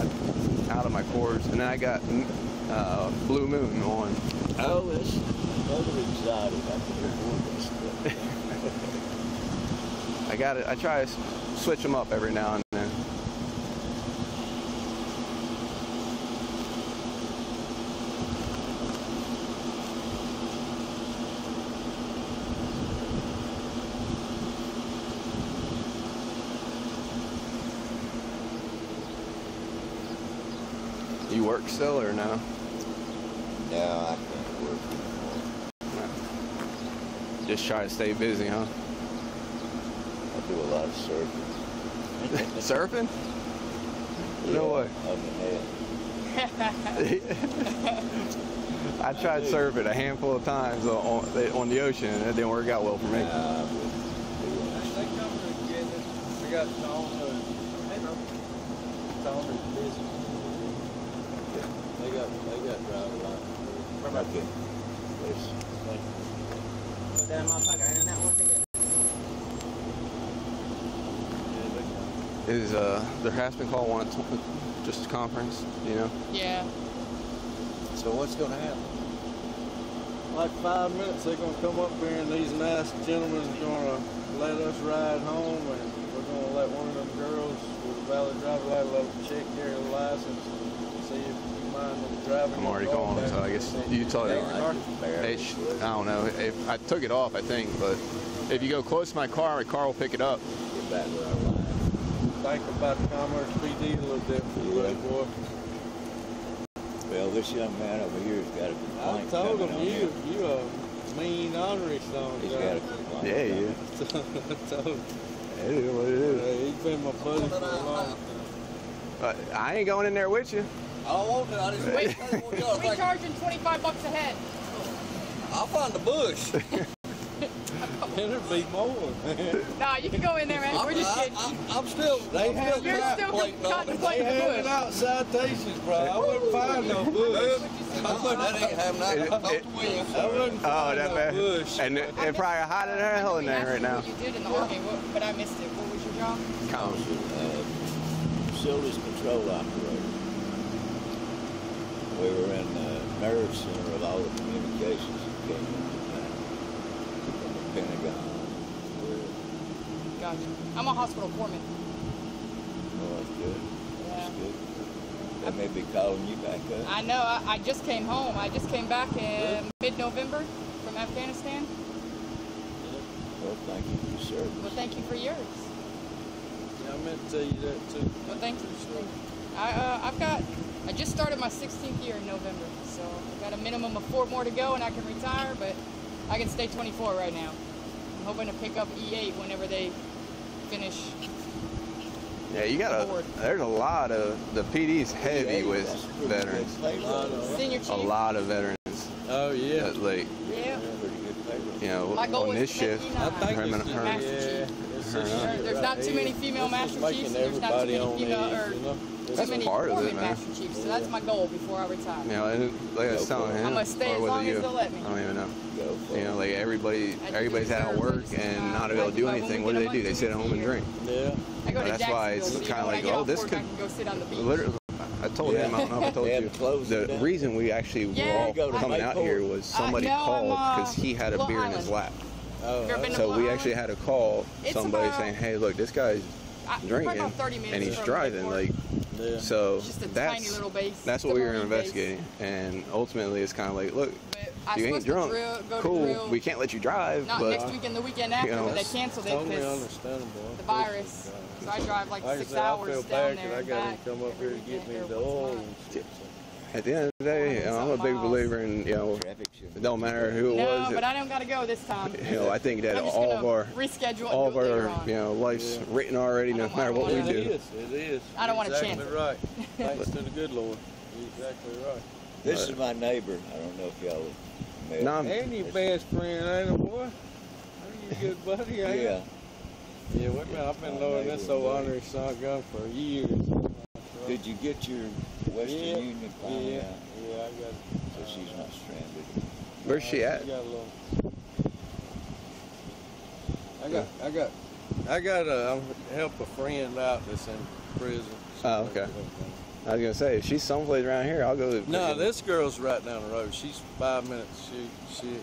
Speaker 4: out of my cores. And then I got Blue Moon on.
Speaker 2: Oh, that's another exotic. I can afford this.
Speaker 4: I got it. I try to switch them up every now and then. You work still or no?
Speaker 2: No, I can't work anymore.
Speaker 4: Just try to stay busy, huh?
Speaker 2: I do a lot of surfing.
Speaker 4: Surfing? No way.
Speaker 2: On the net.
Speaker 4: I tried surfing a handful of times on the ocean, and it didn't work out well for me.
Speaker 5: They come together. We got Tom. Tom is busy. They got driver license.
Speaker 2: Okay. Yes.
Speaker 3: Put that in my pocket. I ain't in that one thing.
Speaker 4: Is there has been called one at just a conference, you know?
Speaker 1: Yeah.
Speaker 5: So what's going to happen? Like 5 minutes, they're going to come up here and these nice gentlemen are going to let us ride home, and we're going to let one of them girls with a valid driver license let them check their license and see if you mind them driving.
Speaker 4: I'm already calling, so I guess you told me. I don't know. If I took it off, I think, but if you go close to my car will pick it up.
Speaker 2: Get back where I lie.
Speaker 5: Think about the Commerce PD a little different,
Speaker 2: Yeah.
Speaker 5: boy.
Speaker 2: Well, this young man over here has got a
Speaker 5: I
Speaker 2: complaint.
Speaker 5: told
Speaker 2: coming
Speaker 5: him
Speaker 2: on him.
Speaker 5: you a mean honorary stone
Speaker 2: He's
Speaker 5: guy.
Speaker 2: got a complaint.
Speaker 4: Yeah,
Speaker 2: coming
Speaker 4: you.
Speaker 2: on him.
Speaker 5: I told him.
Speaker 4: It is what it is.
Speaker 5: He's been my buddy for a long time.
Speaker 4: I ain't going in there with you.
Speaker 8: I don't want to. I just
Speaker 1: Wait,
Speaker 8: want y'all to
Speaker 1: we
Speaker 8: think.
Speaker 1: charging $25 a head.
Speaker 8: I'll find the bush.
Speaker 5: It'd be more.
Speaker 1: Nah, you can go in there, man. We're just kidding.
Speaker 8: I'm still.
Speaker 5: They
Speaker 8: I'm
Speaker 5: have-
Speaker 1: You're still
Speaker 8: contemplating on it.
Speaker 1: contemplating
Speaker 5: They
Speaker 1: the
Speaker 5: handing
Speaker 1: bush.
Speaker 5: out citations, bro. I wouldn't find no bush.
Speaker 8: That ain't happening. I talked to William.
Speaker 5: I wouldn't
Speaker 4: Oh,
Speaker 5: find
Speaker 4: that
Speaker 5: no
Speaker 4: bad.
Speaker 5: bush.
Speaker 4: And it probably hot in hell in there right now.
Speaker 1: What you did in the Army, but I missed it. What was your job?
Speaker 2: Facilities control operator. We were in the nerve center of all the communications that came into town from the Pentagon.
Speaker 1: Gotcha. I'm a hospital foreman.
Speaker 2: Oh, that's good. That's
Speaker 1: Yeah.
Speaker 2: good. They may be calling you back up.
Speaker 1: I know. I just came home. I just came back in mid-November from Afghanistan.
Speaker 2: Well, thank you for your service.
Speaker 1: Well, thank you for yours.
Speaker 5: Yeah, I meant to tell you that too.
Speaker 1: Well, thank you. I just started my 16th year in November, so I've got a minimum of 4 more to go and I can retire, but I can stay 24 right now. I'm hoping to pick up E8 whenever they finish.
Speaker 4: Yeah, you got there's a lot of, the PD's heavy with veterans.
Speaker 1: Senior chief.
Speaker 4: A lot of veterans.
Speaker 5: Oh, yeah.
Speaker 4: That, like,
Speaker 1: Yeah.
Speaker 4: you know,
Speaker 1: My goal
Speaker 4: on
Speaker 1: is
Speaker 4: this
Speaker 1: to
Speaker 4: shift,
Speaker 1: make
Speaker 5: I think
Speaker 4: her,
Speaker 5: it's
Speaker 4: her,
Speaker 1: Master Chief. There's not too many female Master Chiefs, and there's not too many female, or
Speaker 4: That's
Speaker 1: too many
Speaker 4: part of it,
Speaker 1: women
Speaker 4: man.
Speaker 1: Master Chiefs. So that's my goal before I retire.
Speaker 4: you know, and like I was telling him,
Speaker 1: I'm gonna stay
Speaker 4: or
Speaker 1: as
Speaker 4: was
Speaker 1: long
Speaker 4: it you?
Speaker 1: as they'll let me.
Speaker 4: I don't even know.
Speaker 2: Go for
Speaker 4: You know, like everybody's out of
Speaker 1: reserve,
Speaker 4: work
Speaker 1: just,
Speaker 4: and not
Speaker 1: I
Speaker 4: able to do
Speaker 1: do my
Speaker 4: anything. What
Speaker 1: woman
Speaker 4: do?
Speaker 1: get a
Speaker 4: They sit at home and drink.
Speaker 5: Yeah.
Speaker 1: I go to
Speaker 4: That's why it's
Speaker 1: Jacksonville, so
Speaker 4: kinda
Speaker 1: when I
Speaker 4: like,
Speaker 1: get
Speaker 4: oh,
Speaker 1: off
Speaker 4: this
Speaker 1: work,
Speaker 4: could-
Speaker 1: I can go sit on the beach.
Speaker 4: Literally, I told him, I don't know if I told
Speaker 2: They
Speaker 4: you,
Speaker 2: had to close
Speaker 4: the
Speaker 2: it down.
Speaker 4: reason we actually were
Speaker 1: Yeah.
Speaker 4: all
Speaker 2: Go to
Speaker 4: coming out
Speaker 2: Mayport.
Speaker 4: here was somebody
Speaker 1: no, I'm,
Speaker 4: called because he had a
Speaker 1: Blue
Speaker 4: beer in his
Speaker 1: Island.
Speaker 4: lap.
Speaker 5: Oh,
Speaker 1: Ever been to
Speaker 4: So
Speaker 1: Blue
Speaker 4: we
Speaker 1: Island?
Speaker 4: actually had to call
Speaker 1: It's
Speaker 4: somebody
Speaker 1: about-
Speaker 4: saying, hey, look, this guy's
Speaker 1: Probably
Speaker 4: drinking
Speaker 1: about 30 minutes
Speaker 4: and he's
Speaker 1: from
Speaker 4: driving.
Speaker 1: Mayport.
Speaker 4: Like,
Speaker 5: yeah.
Speaker 4: so
Speaker 1: It's just a
Speaker 4: that's
Speaker 1: tiny little base.
Speaker 4: that's what we were
Speaker 1: Marine base.
Speaker 4: investigating. And ultimately, it's kind of like, look,
Speaker 1: But I
Speaker 4: you ain't
Speaker 1: supposed to
Speaker 4: drunk.
Speaker 1: go to
Speaker 4: Cool,
Speaker 1: drill,
Speaker 4: we can't let you drive,
Speaker 1: not
Speaker 4: but
Speaker 1: next week and the weekend after,
Speaker 4: you know,
Speaker 1: but they canceled it
Speaker 5: Totally
Speaker 1: because
Speaker 5: understandable.
Speaker 1: the virus. So I drive like
Speaker 5: Like I
Speaker 1: 6
Speaker 5: said, I
Speaker 1: hours
Speaker 5: feel
Speaker 1: down
Speaker 5: bad
Speaker 1: there
Speaker 5: 'cause I
Speaker 1: and
Speaker 5: got him
Speaker 1: back
Speaker 5: to come up here to
Speaker 1: every
Speaker 5: get me
Speaker 1: weekend,
Speaker 5: the
Speaker 1: or once a
Speaker 5: oil
Speaker 1: month.
Speaker 5: and shit.
Speaker 4: at the end of the day, you know, I'm a big
Speaker 1: miles.
Speaker 4: believer in, you know,
Speaker 2: Traffic shouldn't
Speaker 4: it don't matter who it
Speaker 1: No,
Speaker 4: was.
Speaker 1: but I don't got to go this time.
Speaker 4: You know, I think that
Speaker 1: I'm just
Speaker 4: all
Speaker 1: gonna
Speaker 4: of our
Speaker 1: reschedule
Speaker 4: all
Speaker 1: and
Speaker 4: of
Speaker 1: do it later
Speaker 4: our,
Speaker 1: on.
Speaker 4: you know, life's written already, no
Speaker 1: don't
Speaker 4: matter what we
Speaker 1: wanna-
Speaker 5: It
Speaker 4: do.
Speaker 5: is. It is.
Speaker 1: I don't wanna
Speaker 5: Exactly
Speaker 1: chance it.
Speaker 5: right. Thanks to the good Lord. You're exactly right.
Speaker 2: This is my neighbor. I don't know if y'all have met.
Speaker 4: No,
Speaker 5: And your best friend, ain't it, boy? Are you good buddy, ain't you?
Speaker 2: Yeah.
Speaker 5: Yeah, wait a minute. I've been knowing this old honorary son gun for years.
Speaker 2: Did you get your Western
Speaker 5: Yeah.
Speaker 2: Union finally
Speaker 5: Yeah.
Speaker 2: out?
Speaker 5: Yeah, I got it.
Speaker 2: So she's not stranded.
Speaker 4: where's she at?
Speaker 5: I got a little. I got to help a friend out that's in prison.
Speaker 4: Oh, okay. I was gonna say, if she's someplace around here, I'll go.
Speaker 5: No, this girl's right down the road. She's 5 minutes.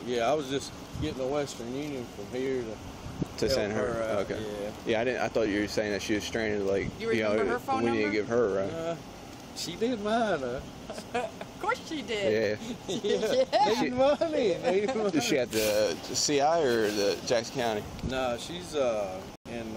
Speaker 5: Yeah, I was just getting the Western Union from here
Speaker 4: to
Speaker 5: help
Speaker 4: send her.
Speaker 5: out.
Speaker 4: Okay.
Speaker 5: Yeah.
Speaker 4: Yeah, I didn't. I thought you were saying that she was stranded. Like,
Speaker 1: You
Speaker 4: know,
Speaker 1: remember her phone
Speaker 4: we need to
Speaker 1: number?
Speaker 4: give her, right?
Speaker 5: She did mine.
Speaker 1: Of course she did.
Speaker 4: Yeah.
Speaker 5: Yeah. Need money. Need money.
Speaker 4: Is she at the CI or the Jackson County?
Speaker 5: No, she's in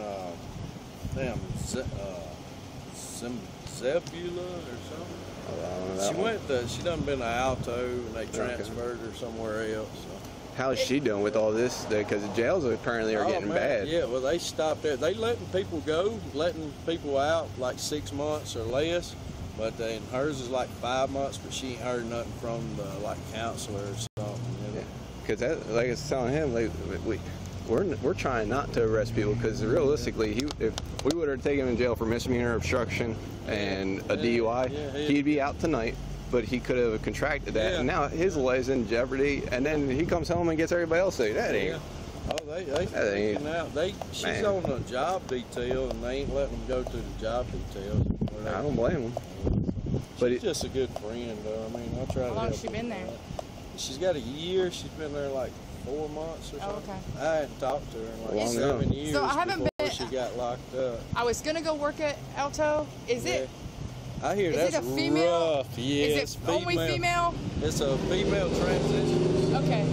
Speaker 5: Zebula or something.
Speaker 4: I don't know that one.
Speaker 5: She done been to Alto and they transferred her somewhere else. So.
Speaker 4: How's she doing with all this? Because the jails apparently are getting
Speaker 5: man.
Speaker 4: bad.
Speaker 5: Yeah, well they stopped it. They letting people go, letting people out like 6 months or less. But then hers is like 5 months, but she ain't heard nothing from the like counselor or something. You know?
Speaker 4: Because that, like I was telling him, like we're trying not to arrest people because realistically, if we would have taken him in jail for misdemeanor obstruction and a DUI, he'd be out tonight. But he could have contracted that, and now his life's in jeopardy. And then he comes home and gets everybody else sick. That ain't.
Speaker 5: Oh, they freaking out. She's
Speaker 4: Man.
Speaker 5: on the job detail, and they ain't letting them go to the job detail.
Speaker 4: I don't blame him. But
Speaker 5: She's just a good friend, though. I mean, I try to
Speaker 1: How long
Speaker 5: help
Speaker 1: has she
Speaker 5: her.
Speaker 1: been there?
Speaker 5: She's got a year. She's been there like 4 months or something.
Speaker 1: okay.
Speaker 5: I hadn't talked to her in like
Speaker 4: Long
Speaker 5: 7
Speaker 4: enough.
Speaker 5: years
Speaker 1: So I haven't
Speaker 5: before
Speaker 1: been-
Speaker 5: she got locked up.
Speaker 1: I was gonna go work at Alto. Is it?
Speaker 5: I hear
Speaker 1: Is
Speaker 5: that's
Speaker 1: it a female?
Speaker 5: rough. Yeah,
Speaker 1: Is it only female?
Speaker 5: It's a female transition.
Speaker 1: Okay.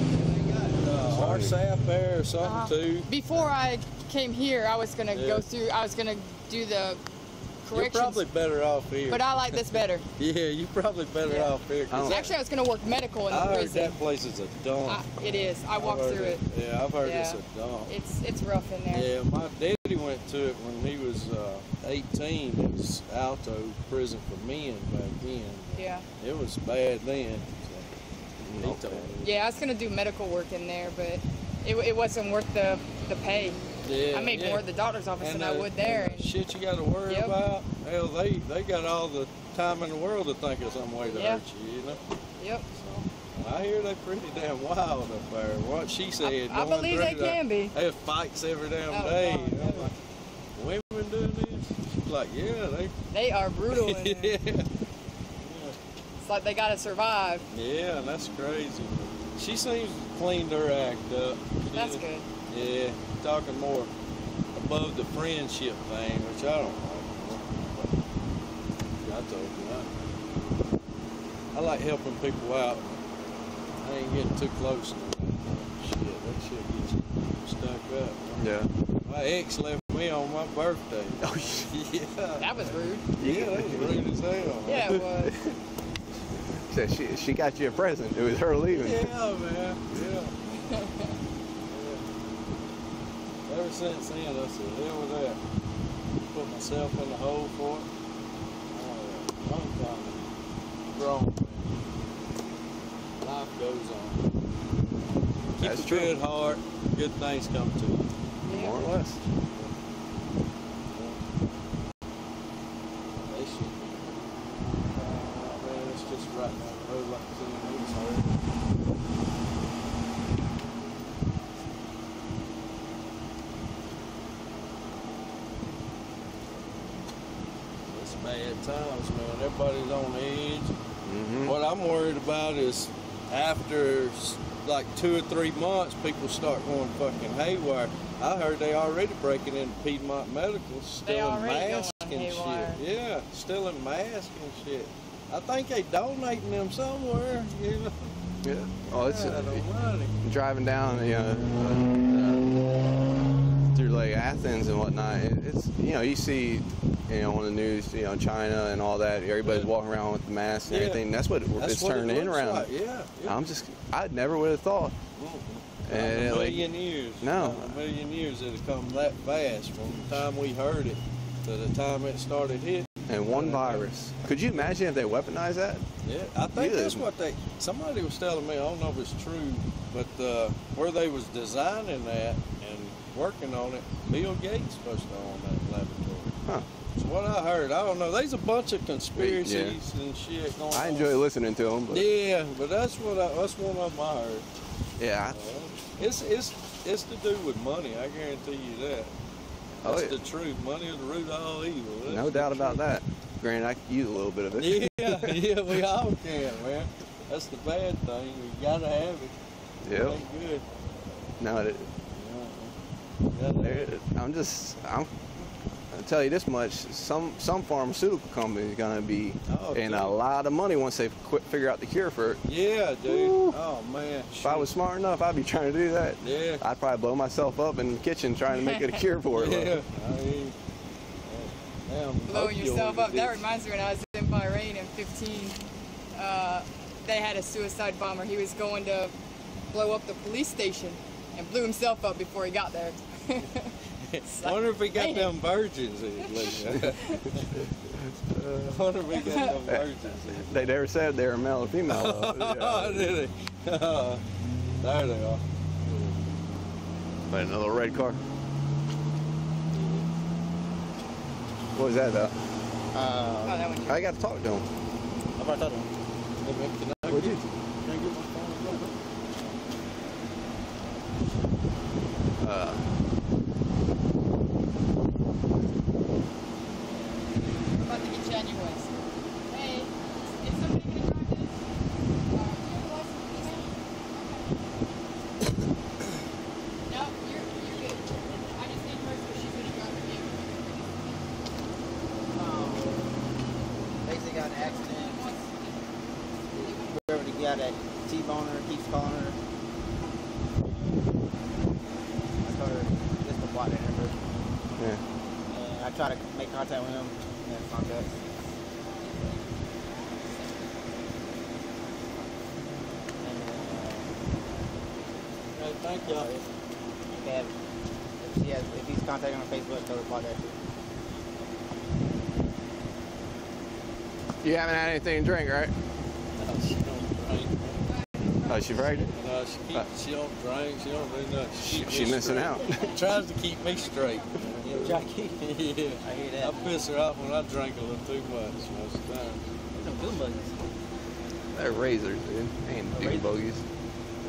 Speaker 5: RSAP there or something too.
Speaker 1: Before I came here, I was gonna go through. I was gonna do the
Speaker 5: You're
Speaker 1: corrections.
Speaker 5: probably better off here.
Speaker 1: But I like this better.
Speaker 5: Yeah, you're probably better off here. 'Cause
Speaker 1: Actually, I was gonna work medical in the
Speaker 5: I heard
Speaker 1: prison.
Speaker 5: that place is a dump.
Speaker 1: It is. I walked
Speaker 5: I've heard
Speaker 1: through it.
Speaker 5: Yeah, I've heard it's
Speaker 1: Yeah.
Speaker 5: a dump.
Speaker 1: It's rough in there.
Speaker 5: Yeah, my daddy went to it when he was 18. It was Alto prison for men back then.
Speaker 1: Yeah.
Speaker 5: It was bad then. So he told me.
Speaker 1: Yeah, I was gonna do medical work in there, but it wasn't worth the pay.
Speaker 5: Yeah,
Speaker 1: I make more at the doctor's office than I would there.
Speaker 5: and shit you got to worry
Speaker 1: Yep.
Speaker 5: about. Hell, they got all the time in the world to think of some way to hurt you, you know?
Speaker 1: Yep.
Speaker 5: So, I hear they're pretty damn wild up there. What she said.
Speaker 1: I
Speaker 5: going
Speaker 1: believe
Speaker 5: through
Speaker 1: they can be.
Speaker 5: They have fights every damn
Speaker 1: Oh,
Speaker 5: day.
Speaker 1: God,
Speaker 5: You know? Like, women doing this? She's like, yeah,
Speaker 1: They are brutal in there.
Speaker 5: yeah.
Speaker 1: It's like they gotta survive.
Speaker 5: Yeah, and that's crazy. She seems to cleaned her act up.
Speaker 1: That's good.
Speaker 5: Yeah, talking more above the friendship thing, which I don't like. I told you, I like helping people out. I ain't getting too close to it. Shit, that shit gets you stuck up.
Speaker 4: Yeah.
Speaker 5: My ex left me on my birthday.
Speaker 4: Oh,
Speaker 5: yeah.
Speaker 1: That was rude.
Speaker 5: Yeah, that was rude as hell.
Speaker 1: Yeah, it was.
Speaker 4: So she got you a present. It was her leaving.
Speaker 5: Yeah, man. Yeah. Ever since then, I said, hell with that. Put myself in the hole for it. I'm kind of grown, man. Life goes on. Keep
Speaker 4: That's
Speaker 5: a
Speaker 4: true.
Speaker 5: good heart, good things come to you.
Speaker 4: More or less.
Speaker 5: They should. Man, it's just right now. The road like it's hard. It's bad times, man. Everybody's on edge. What I'm worried about is after like 2 or 3 months, people start going fucking haywire. I heard they already breaking into Piedmont Medical, stealing masks and shit. Yeah, stealing masks and shit. I think they donating them somewhere, you know.
Speaker 4: Yeah. Oh, it's
Speaker 5: money.
Speaker 4: driving down, through like Athens and whatnot. It's you see, on the news, China and all that. Everybody's walking around with the masks and everything. That's what it's turning in around.
Speaker 5: Like. Yeah.
Speaker 4: I never would have thought.
Speaker 5: And a million years.
Speaker 4: No.
Speaker 5: A million years it'll come that fast from the time we heard it to the time it started hitting.
Speaker 4: And one virus. Could you imagine if they weaponized that?
Speaker 5: Yeah, I think that's what somebody was telling me, I don't know if it's true, but where they was designing that and working on it, Bill Gates supposed to own that laboratory.
Speaker 4: Huh.
Speaker 5: So what I heard, I don't know, there's a bunch of conspiracies and shit going on.
Speaker 4: I enjoy listening to them. But
Speaker 5: Yeah, but that's one of them I heard.
Speaker 4: yeah.
Speaker 5: It's to do with money, I guarantee you that. That's the truth. Money is the root of all evil. That's
Speaker 4: No doubt about that. Granted, I could use a little bit of it.
Speaker 5: Yeah, we all can, man. That's the bad thing. We gotta have it.
Speaker 4: Yep.
Speaker 5: It ain't good.
Speaker 4: No, I'll tell you this much: some pharmaceutical company is gonna be in a lot of money once they figure out the cure for it.
Speaker 5: Yeah, dude. Woo. Oh man.
Speaker 4: If I was smart enough, I'd be trying to do that.
Speaker 5: Yeah.
Speaker 4: I'd probably blow myself up in the kitchen trying to make it a cure for it.
Speaker 5: Yeah. I mean,
Speaker 1: blowing yourself up. That reminds me when I was in Bahrain in 15. They had a suicide bomber. He was going to blow up the police station and blew himself up before he got there.
Speaker 5: I wonder if he got them virgins in. I wonder if he got them virgins in.
Speaker 4: They never said they were male or female.
Speaker 5: Did they? There they are.
Speaker 4: But another red car. What was that though?
Speaker 1: That one.
Speaker 4: I got to talk to him.
Speaker 3: How about that one?
Speaker 4: What'd you?
Speaker 5: Can I get my phone?
Speaker 1: I'm about to get genuine. Hey, is somebody going to drive this? No, you're good. I just need hers because she's going to drive the vehicle.
Speaker 3: Basically got an accident. Whoever the guy that T-boner keeps calling her. I told her just to block that number.
Speaker 4: Yeah.
Speaker 3: And I try to make contact with him and contact.
Speaker 5: Thank y'all.
Speaker 3: If he's contacting on Facebook, tell her to block that too.
Speaker 4: You haven't had anything to drink, right?
Speaker 5: No, she don't drink.
Speaker 4: Oh, she pregnant?
Speaker 5: No, she don't drink. She don't do nothing.
Speaker 4: She missing out.
Speaker 5: Tries to keep me straight.
Speaker 3: Try to keep
Speaker 5: Yeah.
Speaker 3: I hear that.
Speaker 5: I piss her off when I drink a little too much most of the time.
Speaker 3: Some good bugs.
Speaker 4: They're razors, dude. They ain't big bogies.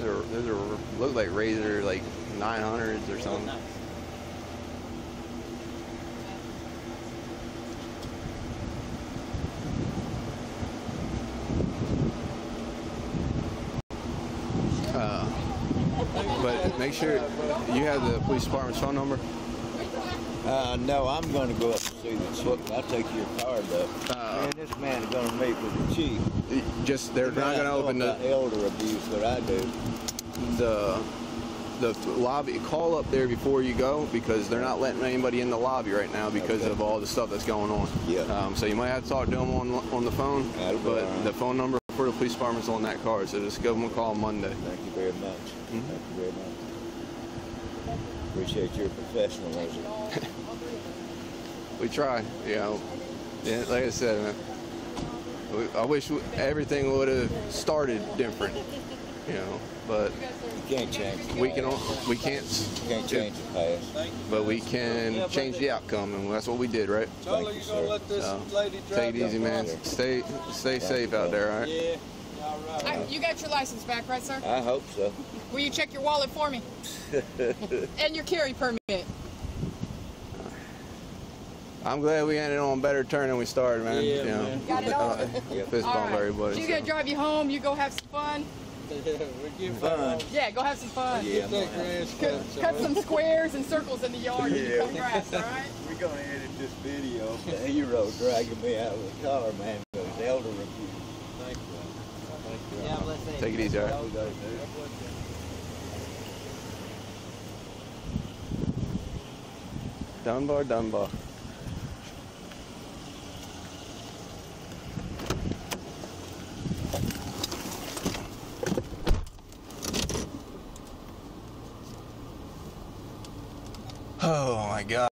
Speaker 4: Those are look like razor, like 900s or something.
Speaker 3: Nice.
Speaker 4: But make sure you have the police department's phone number.
Speaker 2: No, I'm going to go up and see the chief. I'll take your card up. Man, this man is going to meet with the chief.
Speaker 4: Just they're not going to open the
Speaker 2: elder abuse that I do.
Speaker 4: the lobby. Call up there before you go because they're not letting anybody in the lobby right now because of all the stuff that's going on.
Speaker 2: Yeah.
Speaker 4: So you might have to talk to them on the phone. But the phone number for the police department's on that card. So just give them a call Monday.
Speaker 2: Thank you very much. Thank you very much. Appreciate your professionalism.
Speaker 4: We try, you know. Yeah, like I said, man, I wish everything would have started different, you know. But
Speaker 2: you can't change it.
Speaker 4: we can't
Speaker 2: change the past.
Speaker 4: but we can change the outcome, and that's what we did, right?
Speaker 5: Charlie, you gonna let this lady drive?
Speaker 4: Take it easy, man. Stay safe out there, all right?
Speaker 5: Yeah. All right.
Speaker 1: You got your license back, right, sir?
Speaker 2: I hope so.
Speaker 1: Will you check your wallet for me? And your carry permit.
Speaker 4: I'm glad we ended on a better turn than we started, man.
Speaker 5: Yeah,
Speaker 4: you know,
Speaker 5: man.
Speaker 1: Got it all?
Speaker 4: Fist bump everybody.
Speaker 1: She's gonna drive you home. You go have some fun.
Speaker 5: We give
Speaker 2: Fun.
Speaker 1: Yeah, go have some fun.
Speaker 2: Yeah,
Speaker 5: take your ass cut,
Speaker 1: Cut some squares and circles in the yard and you cut grass, all right?
Speaker 2: We're going to edit this video of the hero dragging me out of the car, man, because elder abuse.
Speaker 5: Thank you.
Speaker 3: Yeah, bless you.
Speaker 4: Take it easy, all right? Dunbar. Oh my God.